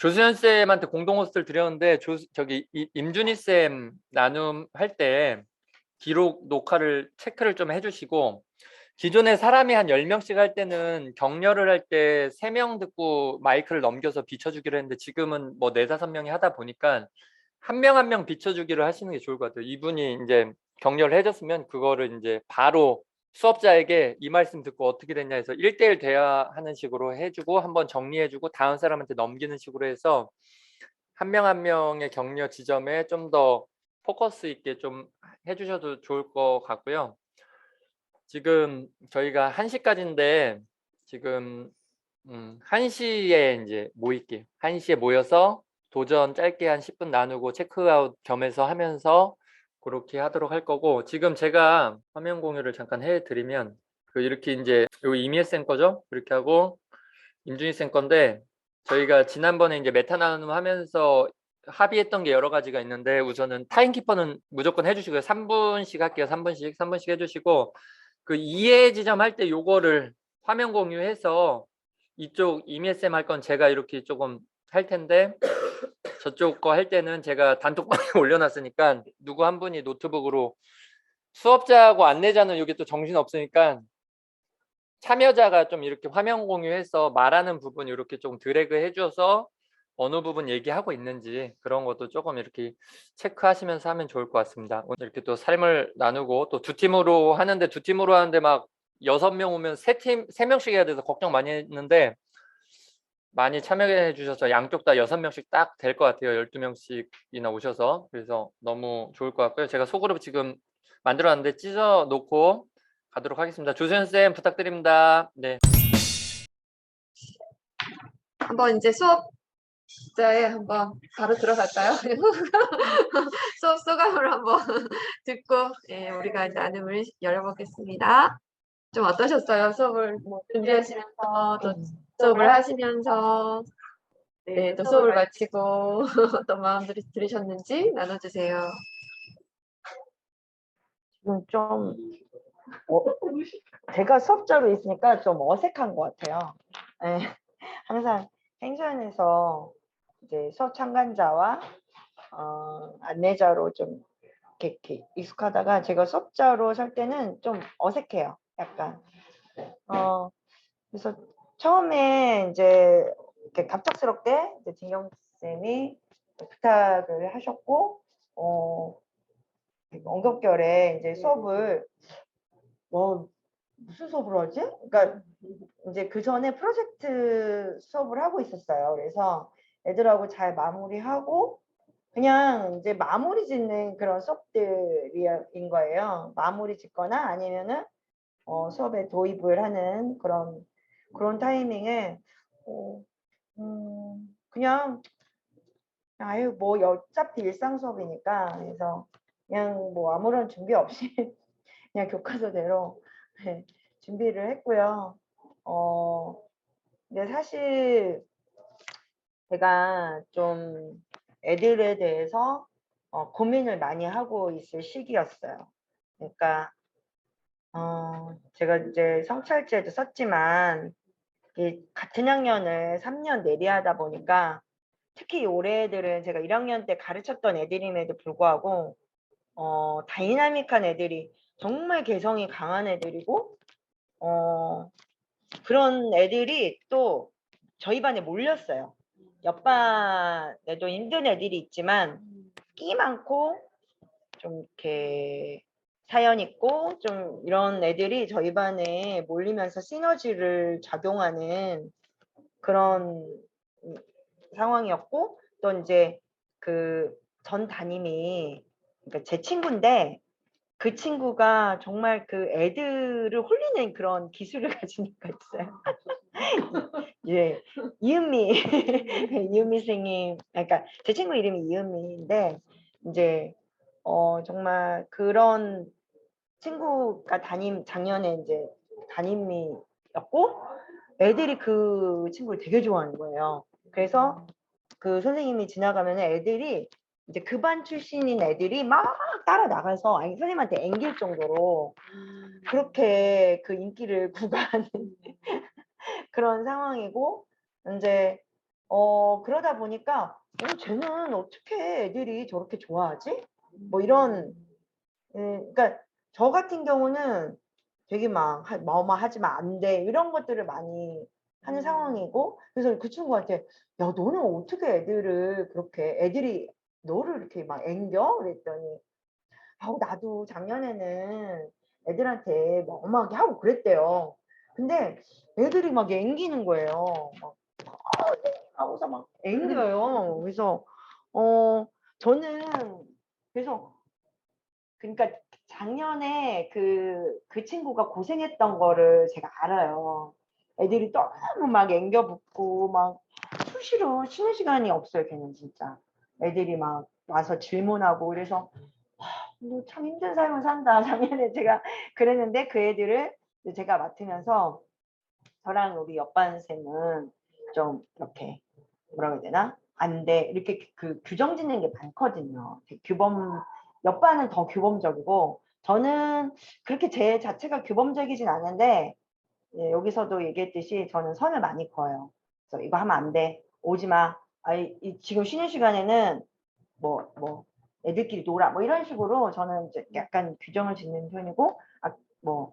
조수현 쌤한테 공동 호스트를 드렸는데 저기 임준희 쌤 나눔 할 때 기록 녹화를 체크를 좀 해주시고, 기존에 사람이 한 10명씩 할 때는 격려를 할 때 3명 듣고 마이크를 넘겨서 비춰주기로 했는데, 지금은 뭐 4, 5명이 하다 보니까 한 명 한 명 비춰주기로 하시는 게 좋을 것 같아요. 이분이 이제 격려를 해줬으면 그거를 이제 바로 수업자에게 이 말씀 듣고 어떻게 됐냐 해서 1대1 대화하는 식으로 해주고 한번 정리해주고 다음 사람한테 넘기는 식으로 해서 한 명 한 명의 격려 지점에 좀 더 포커스 있게 좀 해주셔도 좋을 것 같고요. 지금 저희가 1시까지인데 지금 1시에 이제 모일게요. 1시에 모여서 도전 짧게 한 10분 나누고 체크아웃 겸해서 하면서 그렇게 하도록 할 거고, 지금 제가 화면 공유를 잠깐 해드리면 이렇게 이제 요 이미애 쌤 거죠? 그렇게 하고 임준희 쌤 건데, 저희가 지난번에 이제 메타 나눔 하면서 합의했던 게 여러 가지가 있는데, 우선은 타임키퍼는 무조건 해주시고요. 3분씩 할게요. 3분씩 해주시고, 그 이해 지점 할 때 요거를 화면 공유해서 이쪽 이미애 쌤 할 건 제가 이렇게 조금 할 텐데, 저쪽 거 할 때는 제가 단톡방에 올려놨으니까 누구 한 분이 노트북으로, 수업자하고 안내자는 여기 또 정신 없으니까 참여자가 좀 이렇게 화면 공유해서 말하는 부분 이렇게 좀 드래그 해줘서 어느 부분 얘기하고 있는지 그런 것도 조금 이렇게 체크하시면서 하면 좋을 것 같습니다. 오늘 이렇게 또 삶을 나누고 또 두 팀으로 하는데 막 6명 오면 3명씩 해야 돼서 걱정 많이 했는데, 많이 참여해 주셔서 양쪽 다 6명씩 딱 될 것 같아요. 12명씩이나 오셔서. 그래서 너무 좋을 것 같고요. 제가 소그룹 지금 만들어놨는데 찢어 놓고 가도록 하겠습니다. 조수현 쌤 부탁드립니다. 네. 한번 이제 수업자에 한번 바로 들어갈까요? 수업 소감을 한번 듣고 우리가 이제 나눔을 열어보겠습니다. 좀 어떠셨어요? 수업을 뭐 준비하시면서 또 수업을 하시면서 또 수업을 마치고 어떤 마음들이 들으셨는지 나눠주세요. 지금 좀 제가 수업자로 있으니까 좀 어색한 것 같아요. 네. 항상 행사에서 이제 수업 참관자와 안내자로 좀 이렇게 익숙하다가 제가 수업자로 설 때는 좀 어색해요. 약간 그래서 처음에 이제 이렇게 갑작스럽게 이제 진경 쌤이 부탁을 하셨고 원격결에 이제 수업을 무슨 수업을 하지? 그러니까 이제 그 전에 프로젝트 수업을 하고 있었어요. 그래서 애들하고 잘 마무리하고 그냥 이제 마무리 짓는 그런 수업들인 거예요. 마무리 짓거나 아니면은 수업에 도입을 하는 그런 타이밍에 그냥 아유 뭐 어차피 일상 수업이니까 그래서 그냥 뭐 아무런 준비 없이 그냥 교과서대로 네, 준비를 했고요. 근데 사실 제가 좀 애들에 대해서 고민을 많이 하고 있을 시기였어요. 그러니까 제가 이제 성찰제도 썼지만 같은 학년을 3년 내리하다 보니까 특히 올해 애들은 제가 1학년 때 가르쳤던 애들임에도 불구하고 다이나믹한 애들이 정말 개성이 강한 애들이고 그런 애들이 또 저희 반에 몰렸어요. 옆반에도 힘든 애들이 있지만 끼 많고 좀 이렇게 사연 있고 좀 이런 애들이 저희 반에 몰리면서 시너지를 작용하는 그런 상황이었고, 또 이제 그 전 담임이 그러니까 제 친구인데 그 친구가 정말 그 애들을 홀리는 그런 기술을 가진 애가 있어요. 예, 이은미 이은미 선생님, 그러니까 제 친구 이름이 이은미인데 이제 정말 그런 친구가 작년에 이제 담임이었고 애들이 그 친구를 되게 좋아하는 거예요. 그래서 그 선생님이 지나가면 애들이 이제 그 반 출신인 애들이 막 따라 나가서 아니 선생님한테 앵길 정도로 그렇게 그 인기를 구가하는 그런 상황이고, 이제 그러다 보니까 쟤는 어떻게 애들이 저렇게 좋아하지? 뭐 이런 그러니까 저 같은 경우는 되게 막 뭐뭐 하지만 안 돼 이런 것들을 많이 하는 상황이고 그래서 그 친구한테 야 너는 어떻게 애들을 그렇게 애들이 너를 이렇게 막 앵겨? 그랬더니 나도 작년에는 애들한테 막 엄하게 하고 그랬대요. 근데 애들이 막 앵기는 거예요. 막 하고서 막 앵겨요. 그래서 저는 그래서 그러니까 작년에 그 친구가 고생했던 거를 제가 알아요. 애들이 너무 막 앵겨 붙고 막 수시로 쉬는 시간이 없어요. 걔는 진짜. 애들이 막 와서 질문하고 그래서 너 참 힘든 삶을 산다. 작년에 제가 그랬는데 그 애들을 제가 맡으면서 저랑 우리 옆반 쌤은 좀 이렇게 뭐라고 해야 되나? 안 돼. 이렇게 그 규정 짓는 게 많거든요. 규범, 옆반은 더 규범적이고 저는 그렇게 제 자체가 규범적이진 않은데 예, 여기서도 얘기했듯이 저는 선을 많이 그어요. 그래서 이거 하면 안 돼. 오지 마. 지금 쉬는 시간에는 뭐 애들끼리 놀아. 뭐 이런 식으로 저는 이제 약간 규정을 짓는 편이고 뭐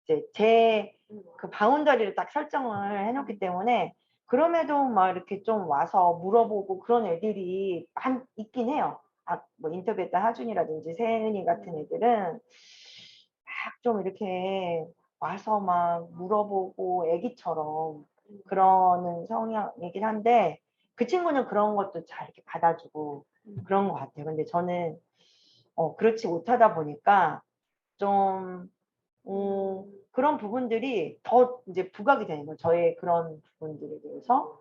이제 제 그 바운더리를 딱 설정을 해놓기 때문에 그럼에도 막 이렇게 좀 와서 물어보고 그런 애들이 있긴 해요. 뭐 인터뷰했던 하준이라든지 세은이 같은 애들은 막 좀 이렇게 와서 막 물어보고 애기처럼 그러는 성향이긴 한데 그 친구는 그런 것도 잘 이렇게 받아주고 그런 것 같아요. 근데 저는 그렇지 못하다 보니까 좀 그런 부분들이 더 이제 부각이 되는 거예요. 저의 그런 부분들에 대해서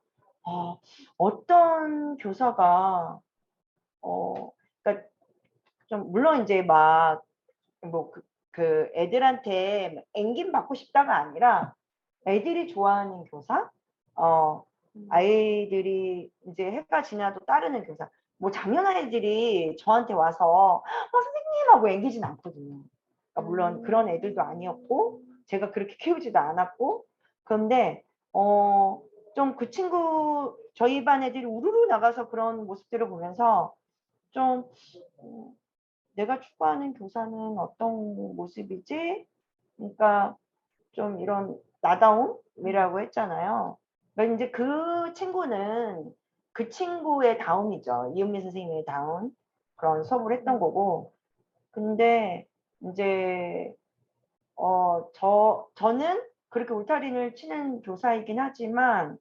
어떤 교사가 그러니까 좀 물론 이제 막 뭐 그 애들한테 앵김 받고 싶다가 아니라 애들이 좋아하는 교사, 아이들이 이제 해가 지나도 따르는 교사. 뭐 작년 아이들이 저한테 와서 선생님 하고 앵기진 않거든요. 그러니까 물론 그런 애들도 아니었고 제가 그렇게 키우지도 않았고 그런데 좀 그 친구 저희 반 애들이 우르르 나가서 그런 모습들을 보면서 좀 내가 추구하는 교사는 어떤 모습이지? 그러니까 좀 이런 나다움이라고 했잖아요. 그러니까 이제 그 친구는 그 친구의 다움이죠. 이은미 선생님의 다움 그런 수업을 했던 거고. 근데 이제 저는 그렇게 울타리를 치는 교사이긴 하지만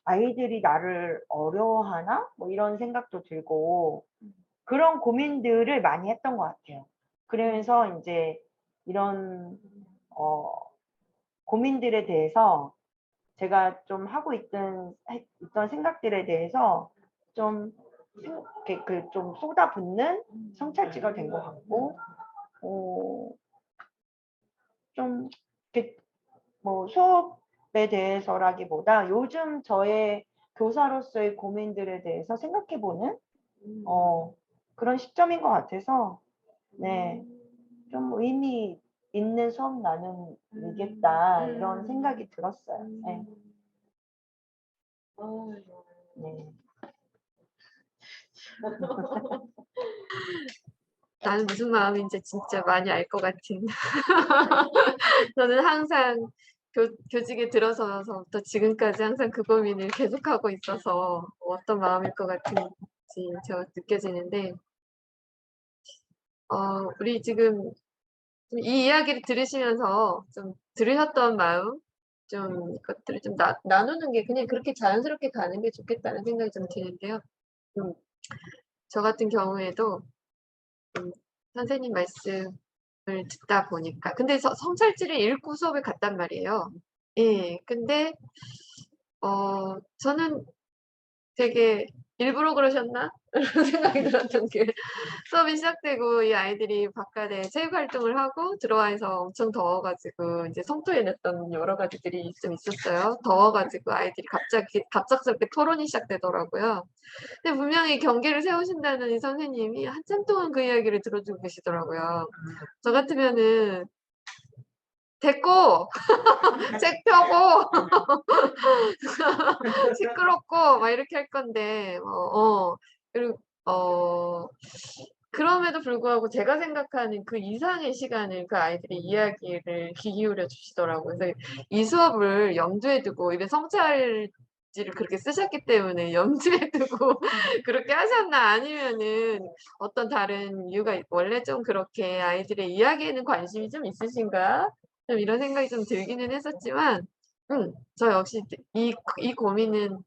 아이들이 나를 어려워하나? 뭐 이런 생각도 들고 그런 고민들을 많이 했던 것 같아요. 그러면서 이제 이런 고민들에 대해서 제가 좀 하고 있던 생각들에 대해서 좀 좀 쏟아붓는 성찰지가 된 것 같고 좀 이렇게 뭐 수업에 대해서라기보다 요즘 저의 교사로서의 고민들에 대해서 생각해보는 그런 시점인 것 같아서 네, 좀 의미 있는 수업 나눔이겠다 이런 생각이 들었어요. 네. 네. 나는 무슨 마음인지 진짜 많이 알 것 같은. 저는 항상 교직에 들어서서부터 지금까지 항상 그 고민을 계속하고 있어서 어떤 마음일 것 같은지 제가 느껴지는데 우리 지금 이 이야기를 들으시면서 좀 들으셨던 마음 좀 것들을 좀 나누는 게 그냥 그렇게 자연스럽게 가는 게 좋겠다는 생각이 좀 드는데요. 저 같은 경우에도 선생님 말씀을 듣다 보니까 근데 성찰지를 읽고 수업에 갔단 말이에요. 예. 근데 저는 되게 '일부러 그러셨나?' 이런 생각이 들었던 게 수업이 시작되고 이 아이들이 바깥에 체육 활동을 하고 들어와서 엄청 더워 가지고 인제 성토해냈던 여러 가지들이 좀 있었어요. 더워 가지고 아이들이 갑작스럽게 토론이 시작되더라고요. 근데 분명히 경계를 세우신다는 이 선생님이 한참 동안 그 이야기를 들어주고 계시더라고요. 저 같으면은 "됐고 책 펴고 시끄럽고 막 이렇게 할 건데 그리고 그럼에도 불구하고 제가 생각하는 그 이상의 시간을 그 아이들이 이야기를 귀 기울여 주시더라고요. 그래서 이 수업을 염두에 두고 이래 성찰지를 그렇게 쓰셨기 때문에 염두에 두고 그렇게 하셨나 아니면은 어떤 다른 이유가 원래 좀 그렇게 아이들의 이야기에는 관심이 좀 있으신가? 좀 이런 생각이 좀 들기는 했었지만 저 역시 이 고민은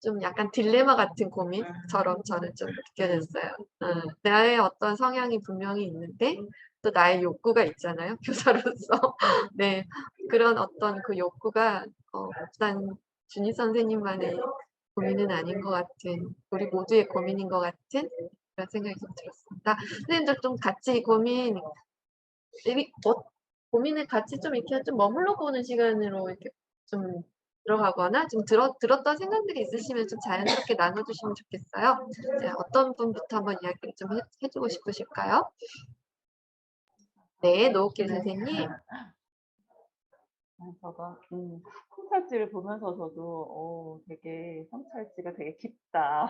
좀 약간 딜레마 같은 고민처럼 저는 좀 느껴졌어요. 나의 어떤 성향이 분명히 있는데 또 나의 욕구가 있잖아요, 교사로서. 네. 그런 어떤 그 욕구가 난 준희 선생님만의 고민은 아닌 것 같은, 우리 모두의 고민인 것 같은 그런 생각이 좀 들었습니다. 선생님들 좀 같이 고민을 같이 좀 이렇게 좀 머물러 보는 시간으로 이렇게 좀 들어가거나 좀 들었던 생각들이 있으시면 좀 자연스럽게 나눠주시면 좋겠어요. 어떤 분부터 한번 이야기를 좀 해주고 싶으실까요? 네, 노옥길 선생님. 저가 성찰지를 보면서 저도 되게 성찰지가 되게 깊다.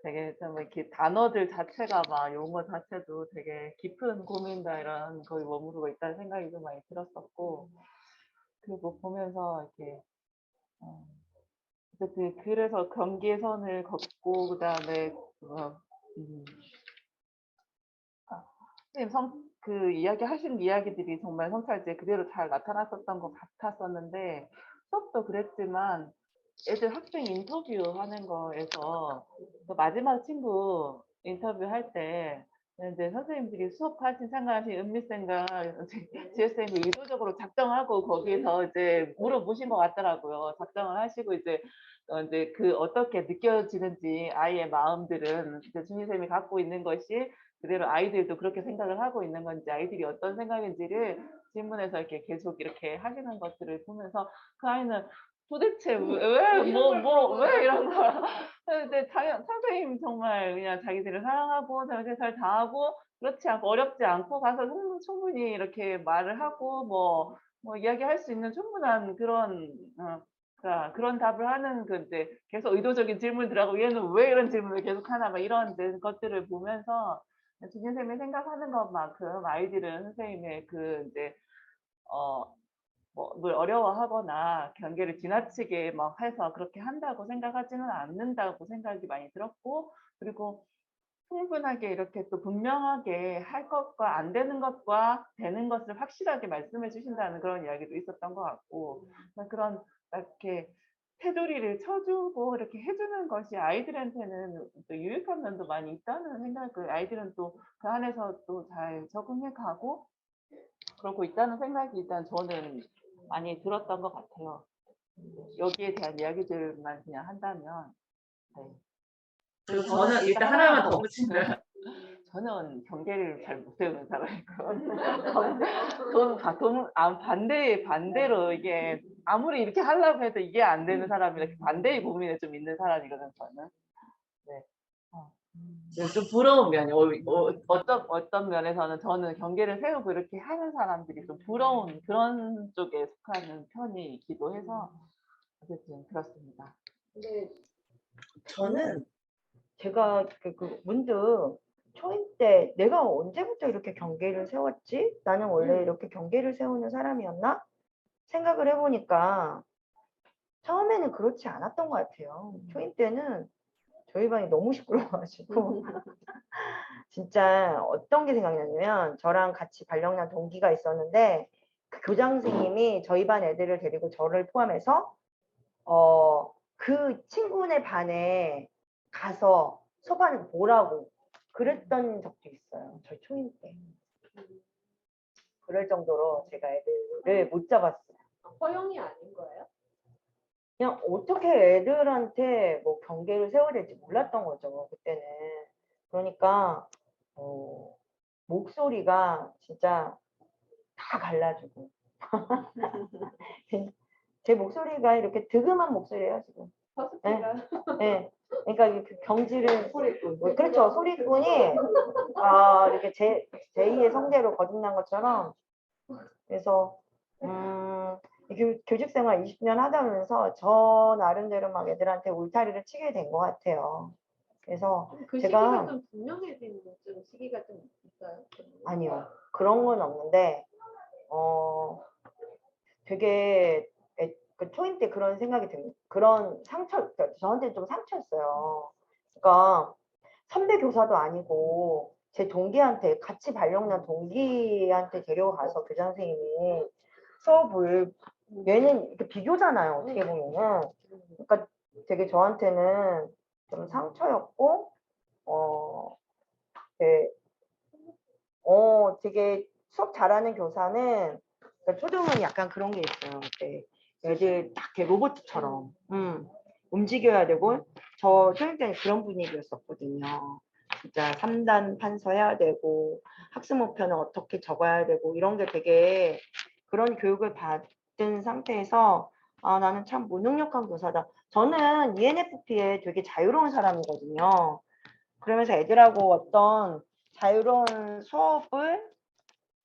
되게 좀 이렇게 단어들 자체가 막 용어 자체도 되게 깊은 고민다 이런 거에 머무르고 있다는 생각이 좀 많이 들었었고, 그리고 보면서 이렇게 어쨌든 그래서 경계선을 걷고 그다음에 선생님 그 이야기하신 이야기들이 정말 성찰지에 그대로 잘 나타났었던 것 같았었는데, 수업도 그랬지만 애들 학생 인터뷰하는 거에서 그 마지막 친구 인터뷰할 때 이제 선생님들이 수업하신 생각하신 은미쌤과 지혜쌤이 의도적으로 작정하고 거기서 이제 물어보신 것 같더라고요. 작정을 하시고 이제 그 어떻게 느껴지는지 아이의 마음들은 이제 준희쌤이 갖고 있는 것이 그대로 아이들도 그렇게 생각을 하고 있는 건지, 아이들이 어떤 생각인지를 질문해서 이렇게 계속 이렇게 하시는 것들을 보면서 그 아이는 도대체 왜 이런 거. 근데 선생님 정말 그냥 자기들을 사랑하고 자기들 잘 다하고 그렇지 않고 어렵지 않고 가서 충분히 이렇게 말을 하고 뭐 이야기할 수 있는 충분한 그런 답을 하는 그 이제 계속 의도적인 질문들하고 얘는 왜 이런 질문을 계속 하나 막 이런 것들을 보면서 준희 선생님이 생각하는 것만큼 아이들은 선생님의 그 이제 뭘 어려워하거나 경계를 지나치게 막 해서 그렇게 한다고 생각하지는 않는다고 생각이 많이 들었고, 그리고 충분하게 이렇게 또 분명하게 할 것과 안 되는 것과 되는 것을 확실하게 말씀해 주신다는 그런 이야기도 있었던 것 같고, 그런 이렇게 테두리를 쳐주고 이렇게 해주는 것이 아이들한테는 또 유익한 면도 많이 있다는 생각을, 아이들은 또 그 안에서 또 잘 적응해 가고 그러고 있다는 생각이 일단 저는 많이 들었던 것 같아요. 여기에 대한 이야기들만 그냥 한다면. 네. 그리고 저는 일단 하나만 더 붙이면 저는 경계를 잘 못 세우는 사람이고 반대로 이게 아무리 이렇게 하려고 해도 이게 안 되는 사람이라 반대의 고민에 좀 있는 사람이거든요, 저는. 네. 좀 부러운 면이 어떤 면에서는 저는 경계를 세우고 이렇게 하는 사람들이 좀 부러운 그런 쪽에 속하는 편이기도 해서 어쨌든 그렇습니다. 근데 저는 제가 문득 초임 때 내가 언제부터 이렇게 경계를 세웠지? 나는 원래 이렇게 경계를 세우는 사람이었나? 생각을 해보니까 처음에는 그렇지 않았던 것 같아요. 초임 때는 저희 방이 너무 시끄러워가지고 진짜 어떤 게 생각나냐면, 저랑 같이 발령난 동기가 있었는데 그 교장 선생님이 저희 반 애들을 데리고 저를 포함해서 그 친구네 반에 가서 수업하는 거 보라고 그랬던 적도 있어요. 저희 초임 때. 그럴 정도로 제가 애들을 못 잡았어요. 허용이 아닌 거예요? 그냥 어떻게 애들한테 뭐 경계를 세워야 될지 몰랐던 거죠, 그때는. 그러니까 목소리가 진짜 다 갈라지고 제 목소리가 이렇게 득음한 목소리예요, 지금. 허스키가. 네. 그러니까 그 경지를 그렇죠. 소리꾼이 이렇게 제2의 성대로 거듭난 것처럼. 그래서 교직 생활 20년 하다 보면서 저 나름대로 막 애들한테 울타리를 치게 된 것 같아요. 그래서 그 제가 시기가 좀 분명해진 좀 시기가 좀 있어요. 아니요. 그런 건 없는데 되게 그 초임 때 그런 생각이 듭니다. 그런 상처, 그러니까 저한테 좀 상처였어요. 그러니까 선배 교사도 아니고 제 동기한테 같이 발령난 동기한테 데려가서 교장 선생님이 수업을 얘는 이렇게 비교잖아요. 어떻게 보면은. 그러니까 되게 저한테는 좀 상처였고 네, 되게 수업 잘하는 교사는 그러니까 초등은 약간 그런 게 있어요. 네. 애들 딱 이렇게 로봇처럼 움직여야 되고 저 초등 때는 그런 분위기였었거든요. 진짜 3단 판서해야 되고 학습 목표는 어떻게 적어야 되고 이런 게 되게 그런 교육을 받은 상태에서 아 나는 참 무능력한 교사다. 저는 ENFP에 되게 자유로운 사람이거든요. 그러면서 애들하고 어떤 자유로운 수업을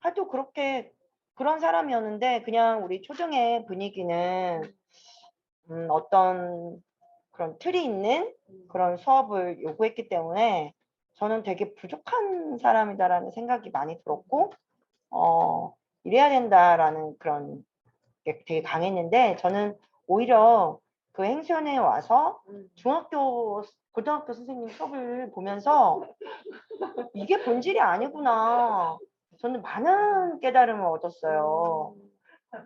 해도 그렇게 그런 사람이었는데 그냥 우리 초등의 분위기는 어떤 그런 틀이 있는 그런 수업을 요구했기 때문에 저는 되게 부족한 사람이다라는 생각이 많이 들었고 이래야 된다라는 그런 게 되게 강했는데 저는 오히려 그 행선에 와서 중학교 고등학교 선생님 수업을 보면서 이게 본질이 아니구나. 저는 많은 깨달음을 얻었어요.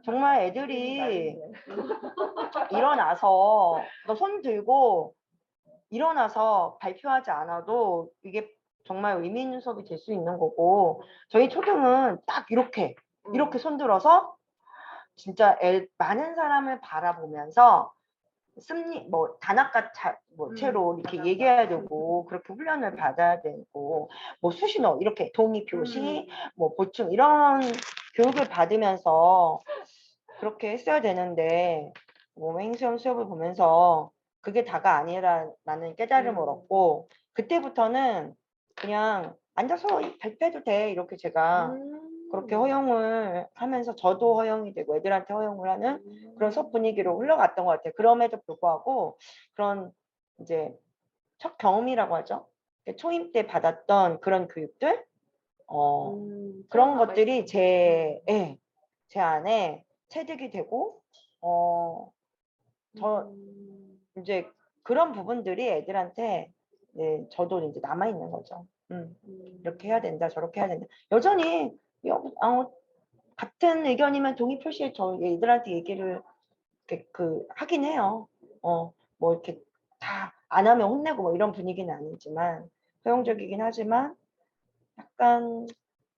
정말 애들이 일어나서 너 손 들고 일어나서 발표하지 않아도 이게 정말 의미 있는 수업이 될 수 있는 거고 저희 초등은 딱 이렇게 손 들어서 진짜 많은 사람을 바라보면서 뭐 단아까 채로 이렇게 얘기해야 되고 그렇게 훈련을 받아야 되고 뭐 수신호 이렇게 동의 표시 뭐 보충 이런 교육을 받으면서 그렇게 했어야 되는데 뭐 행시험 수업을 보면서 그게 다가 아니라는 깨달음을 얻고 그때부터는 그냥 앉아서 발표해도 돼 이렇게 제가 그렇게 허용을 하면서 저도 허용이 되고 애들한테 허용을 하는 그런 수업 분위기로 흘러갔던 것 같아요. 그럼에도 불구하고 그런 이제 첫 경험이라고 하죠. 초임 때 받았던 그런 교육들 그런 것들이 제 안에 체득이 되고 저 이제 그런 부분들이 애들한테 저도 이제 남아 있는 거죠. 이렇게 해야 된다, 저렇게 해야 된다. 여전히 같은 의견이면 동의 표시에 저 애들한테 얘기를 이렇게 하긴 해요. 뭐 이렇게 다 안 하면 혼내고 뭐 이런 분위기는 아니지만 허용적이긴 하지만 약간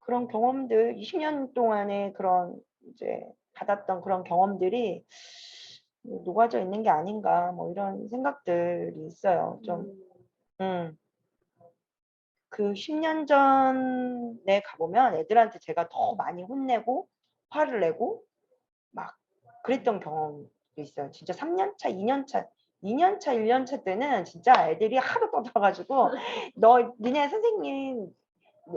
그런 경험들 20년 동안의 그런 이제 받았던 그런 경험들이 녹아져 있는 게 아닌가 뭐 이런 생각들이 있어요. 좀 그 10년 전에 가보면 애들한테 제가 더 많이 혼내고 화를 내고 막 그랬던 경험도 있어요. 진짜 3년차, 2년차, 2년차, 1년차 때는 진짜 애들이 하도 떠들어가지고 니네 선생님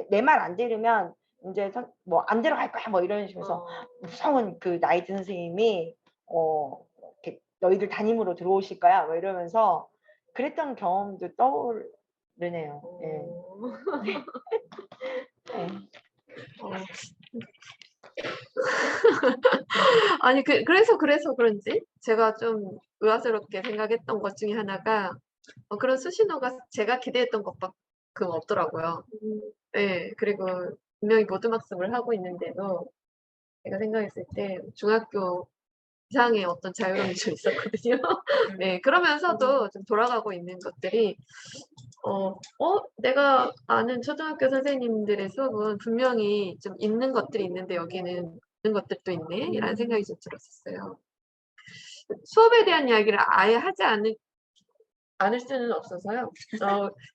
내 말 안 들으면 이제 뭐 안 들어갈 거야 뭐 이런 식으로 무서운 그 나이 든 선생님이 이렇게 너희들 담임으로 들어오실 거야 뭐 이러면서 그랬던 경험도 떠오르네요. 네. 아니 그래서 그런지 제가 좀 의아스럽게 생각했던 것 중에 하나가 그런 수신호가 제가 기대했던 것만큼 없더라고요. 네, 그리고 분명히 모두학습을 하고 있는데도 제가 생각했을 때 중학교 이상의 어떤 자유로움이 좀 있었거든요. 네, 그러면서도 좀 돌아가고 있는 것들이 내가 아는 초등학교 선생님들의 수업은 분명히 좀 있는 것들이 있는데 여기는 없는 것들도 있네 라는 생각이 좀 들었었어요. 수업에 대한 이야기를 아예 하지 않을 수는 없어서요.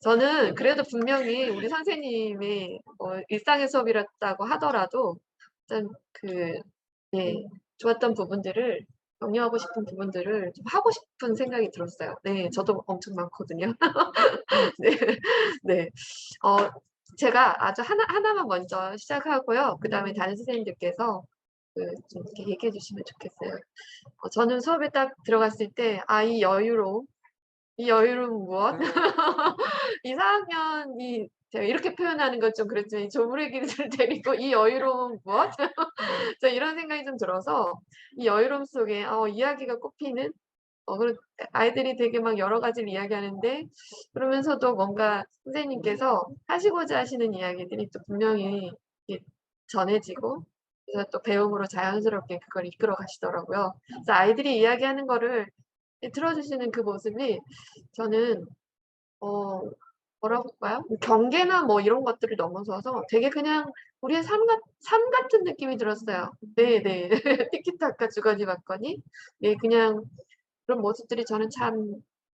저는 그래도 분명히 우리 선생님의 일상의 수업이었다고 하더라도 좀 좋았던 부분들을 격려하고 싶은 부분들을 좀 하고 싶은 생각이 들었어요. 네, 저도 엄청 많거든요. 네, 네. 제가 아주 하나만 먼저 시작하고요. 그 다음에 다른 선생님들께서 좀 이렇게 얘기해 주시면 좋겠어요. 저는 수업에 딱 들어갔을 때, 이 여유로움, 이 여유로움은 무엇? 이 4학년이 제가 이렇게 표현하는 건 좀 그랬지만 이 조부래기를 데리고 이 여유로움은 무엇? 저 이런 생각이 좀 들어서 이 여유로움 속에 이야기가 꽃피는 그리고 아이들이 되게 막 여러 가지를 이야기하는데 그러면서도 뭔가 선생님께서 하시고자 하시는 이야기들이 또 분명히 이렇게 전해지고 그래서 또 배움으로 자연스럽게 그걸 이끌어 가시더라고요. 그래서 아이들이 이야기하는 거를 들어주시는 그 모습이 저는 뭐라고 할까요? 경계나 뭐 이런 것들을 넘어서서 되게 그냥 우리의 삶 같은 느낌이 들었어요. 네네. 티키타카 주거니 받거니. 네, 그냥 그런 모습들이 저는 참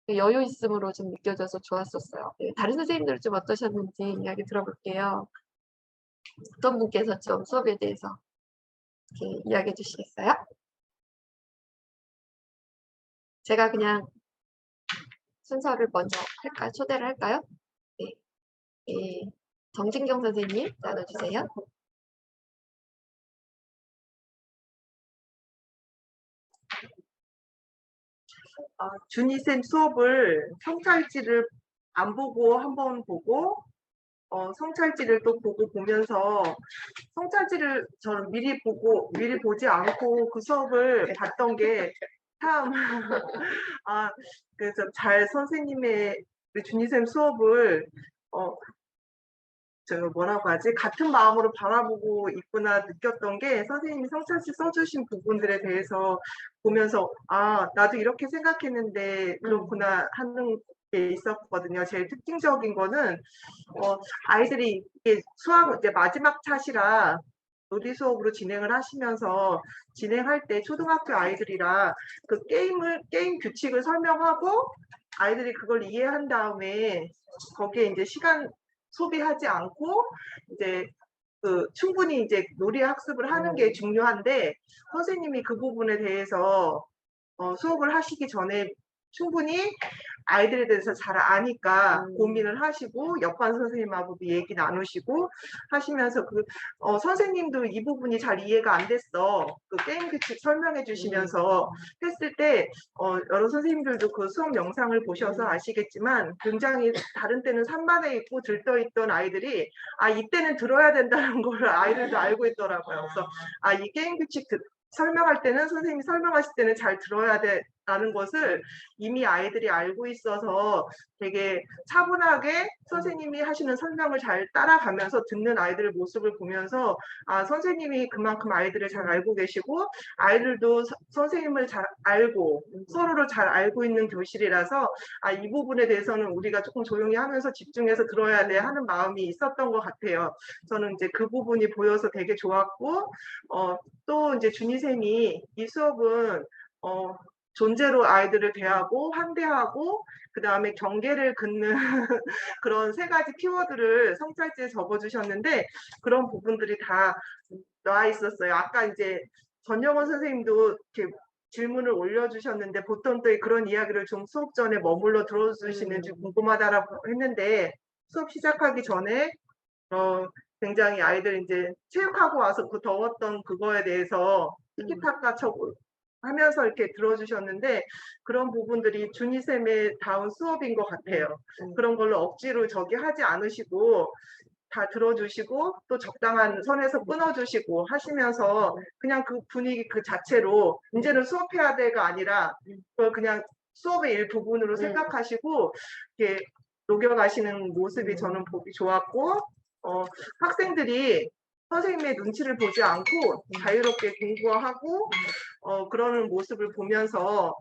여유 있음으로 좀 느껴져서 좋았었어요. 네, 다른 선생님들은 좀 어떠셨는지 이야기 들어볼게요. 어떤 분께서 좀 수업에 대해서 이렇게 이야기해 주시겠어요? 제가 그냥 순서를 먼저 할까요? 초대를 할까요? 네. 네. 정진경 선생님 나눠주세요. 준이쌤 수업을 성찰지를 안 보고 한번 보고 성찰지를 또 보고 보면서 성찰지를 저는 미리 보지 않고 그 수업을 봤던 게 참 그래서 잘 선생님의 준이쌤 수업을 뭐라고 하지? 같은 마음으로 바라보고 있구나 느꼈던 게 선생님이 성찰지 써주신 부분들에 대해서 보면서 나도 이렇게 생각했는데 그렇구나 하는 게 있었거든요. 제일 특징적인 거는 아이들이 이게 수학 이제 마지막 차시라 놀이 수업으로 진행을 하시면서 진행할 때 초등학교 아이들이라 그 게임 규칙을 설명하고 아이들이 그걸 이해한 다음에 거기에 이제 시간 소비하지 않고 이제 충분히 이제 놀이 학습을 하는 게 중요한데 선생님이 그 부분에 대해서 수업을 하시기 전에 충분히 아이들에 대해서 잘 아니까 고민을 하시고 옆반 선생님하고도 얘기 나누시고 하시면서 선생님도 이 부분이 잘 이해가 안 됐어. 그 게임 규칙 설명해 주시면서 했을 때 여러 선생님들도 그 수업 영상을 보셔서 아시겠지만 굉장히 다른 때는 산만해 있고 들떠있던 아이들이 이때는 들어야 된다는 걸 아이들도 알고 있더라고요. 그래서 이 게임 규칙 설명할 때는 선생님이 설명하실 때는 잘 들어야 돼라는 것을 이미 아이들이 알고 있어서 되게 차분하게 선생님이 하시는 설명을 잘 따라가면서 듣는 아이들의 모습을 보면서 선생님이 그만큼 아이들을 잘 알고 계시고 아이들도 선생님을 잘 알고 서로를 잘 알고 있는 교실이라서 이 부분에 대해서는 우리가 조금 조용히 하면서 집중해서 들어야 돼 하는 마음이 있었던 것 같아요. 저는 이제 그 부분이 보여서 되게 좋았고 또 이제 준이쌤이 이 수업은 존재로 아이들을 대하고 환대하고 그 다음에 경계를 긋는 그런 3가지 키워드를 성찰지에 적어주셨는데 그런 부분들이 다 나와 있었어요. 아까 이제 전영원 선생님도 이렇게 질문을 올려주셨는데 보통 또 그런 이야기를 좀 수업 전에 머물러 들어주시는지 궁금하다라고 했는데 수업 시작하기 전에 굉장히 아이들 이제 체육하고 와서 그 더웠던 그거에 대해서 티키타카 하면서 이렇게 들어주셨는데 그런 부분들이 준이쌤의 다운 수업인 것 같아요. 그런 걸로 억지로 하지 않으시고 다 들어주시고 또 적당한 선에서 끊어주시고 하시면서 그냥 그 분위기 그 자체로 이제는 수업해야 돼가 아니라 그걸 그냥 수업의 일부분으로 생각하시고 이렇게 녹여가시는 모습이 저는 보기 좋았고 학생들이 선생님의 눈치를 보지 않고 자유롭게 공부하고 그러는 모습을 보면서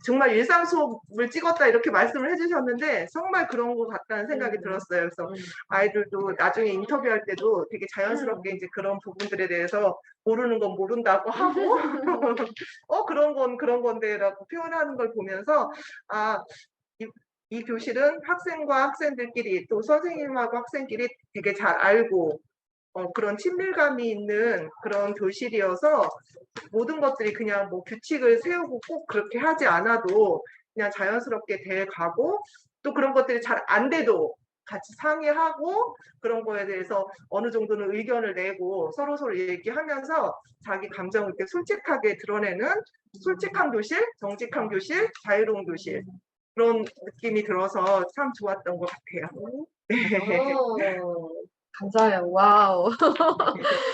정말 일상 수업을 찍었다 이렇게 말씀을 해주셨는데 정말 그런 것 같다는 생각이 들었어요. 그래서 아이들도 나중에 인터뷰할 때도 되게 자연스럽게 이제 그런 부분들에 대해서 모르는 건 모른다고 하고 그런 건 그런 건데라고 표현하는 걸 보면서 이 교실은 학생과 학생들끼리 또 선생님하고 학생끼리 되게 잘 알고 그런 친밀감이 있는 그런 교실이어서 모든 것들이 그냥 뭐 규칙을 세우고 꼭 그렇게 하지 않아도 그냥 자연스럽게 돼 가고 또 그런 것들이 잘 안 돼도 같이 상의하고 그런 거에 대해서 어느 정도는 의견을 내고 서로 얘기하면서 자기 감정을 이렇게 솔직하게 드러내는 솔직한 교실, 정직한 교실, 자유로운 교실 그런 느낌이 들어서 참 좋았던 것 같아요. 네. 감사해요. 와우.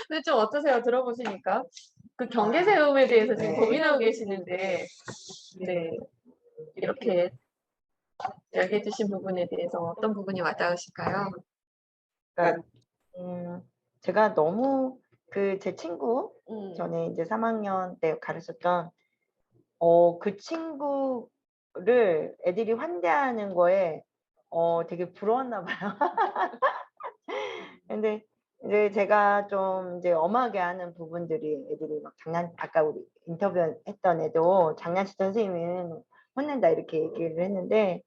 근데 좀 어떠세요? 들어보시니까 그 경계 세움에 대해서 지금 네. 고민하고 계시는데, 네, 이렇게 이야기해 주신 부분에 대해서 어떤 부분이 와닿으실까요? 그러니까 제가 너무 그 제 친구 전에 이제 3학년 때 가르쳤던 그 친구를 애들이 환대하는 거에 되게 부러웠나 봐요. 근데 이제 제가 좀 이제 엄하게 하는 부분들이 애들이 막 아까 우리 인터뷰했던 애도 장난치던 선생님은 혼낸다 이렇게 얘기를 했는데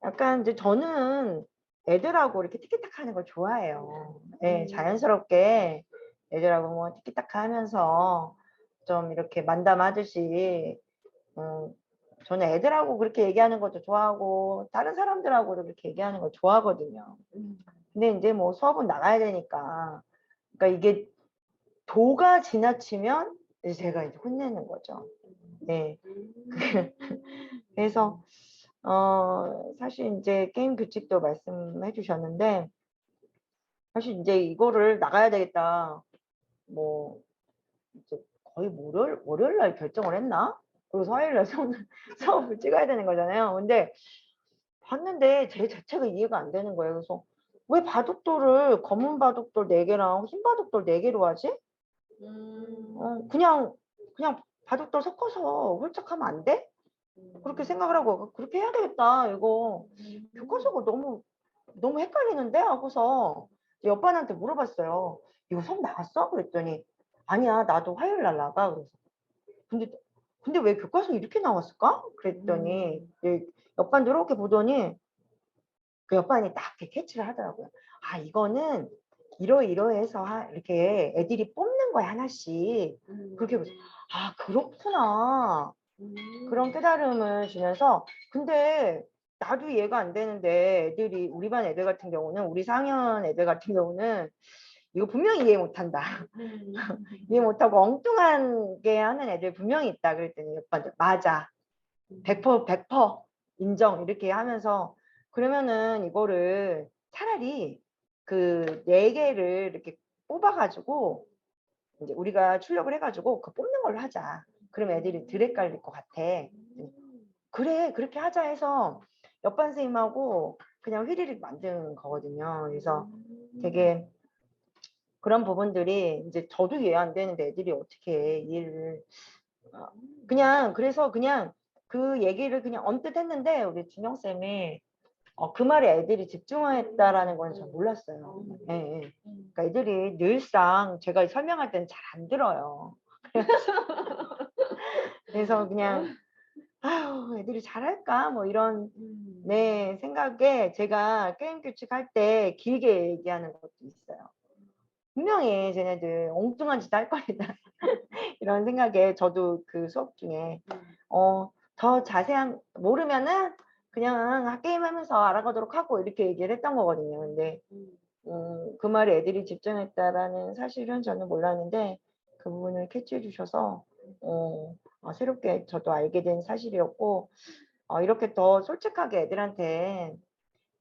약간 이제 저는 애들하고 이렇게 티키타카 하는 걸 좋아해요. 예, 자연스럽게 애들하고 뭐 티키타카 하면서 좀 이렇게 만담하듯이 저는 애들하고 그렇게 얘기하는 것도 좋아하고 다른 사람들하고도 그렇게 얘기하는 걸 좋아하거든요. 근데 이제 뭐 수업은 나가야 되니까 그러니까 이게 도가 지나치면 이제 제가 이제 혼내는 거죠. 네. 그래서 사실 이제 게임 규칙도 말씀해 주셨는데 사실 이제 이거를 나가야 되겠다. 뭐 이제 거의 월요일 날 결정을 했나? 그리고 화요일 날 수업을 찍어야 되는 거잖아요. 근데 봤는데 제 자체가 이해가 안 되는 거예요. 그래서 왜 바둑돌을 검은 바둑돌 4개랑 흰 바둑돌 4개로 하지? 그냥 바둑돌 섞어서 홀짝하면 안 돼? 그렇게 생각을 하고 그렇게 해야 되겠다. 이거 교과서가 너무 헷갈리는데 하고서 옆반한테 물어봤어요. 이거 수업 나갔어? 그랬더니 아니야 나도 화요일 날 나가. 그래서 근데 왜 교과서 이렇게 나왔을까? 그랬더니 옆반도 이렇게 보더니 그 옆반이 딱 이렇게 캐치를 하더라고요. 아 이거는 이러이러해서 이렇게 애들이 뽑는 거야 하나씩. 그렇게 보세요. 아 그렇구나. 그런 깨달음을 주면서 근데 나도 이해가 안 되는데 애들이 우리 반 애들 같은 경우는 우리 4학년 애들 같은 경우는 이거 분명히 이해 못한다. 이해 못하고 엉뚱하게 하는 애들 분명히 있다. 그랬더니 오빠들 맞아. 100% 인정 이렇게 하면서 그러면은 이거를 차라리 그 4개를 이렇게 뽑아가지고 이제 우리가 출력을 해가지고 그 뽑는 걸로 하자. 그럼 애들이 덜 헷갈릴 것 같아. 그래 그렇게 하자 해서 옆반 선생님하고 그냥 휘리릭 만든 거거든요. 그래서 되게 그런 부분들이 이제 저도 이해 안 되는데 애들이 어떻게 이해를 그래서 그냥 그 얘기를 그냥 언뜻 했는데 우리 준영 쌤이 그 말에 애들이 집중했다라는 건 전 몰랐어요. 예, 예. 그러니까 애들이 늘상 제가 설명할 때는 잘 안 들어요. 그래서 그냥 아유 애들이 잘할까 뭐 이런 네 생각에 제가 게임 규칙 할 때 길게 얘기하는 것도 있어요. 분명히 쟤네들 엉뚱한 짓 할 거리다 이런 생각에 저도 그 수업 중에 더 자세한 모르면은 그냥 게임하면서 알아가도록 하고 이렇게 얘기를 했던 거거든요. 근데 그 말에 애들이 집중했다라는 사실은 저는 몰랐는데 그 부분을 캐치해 주셔서 새롭게 저도 알게 된 사실이었고 이렇게 더 솔직하게 애들한테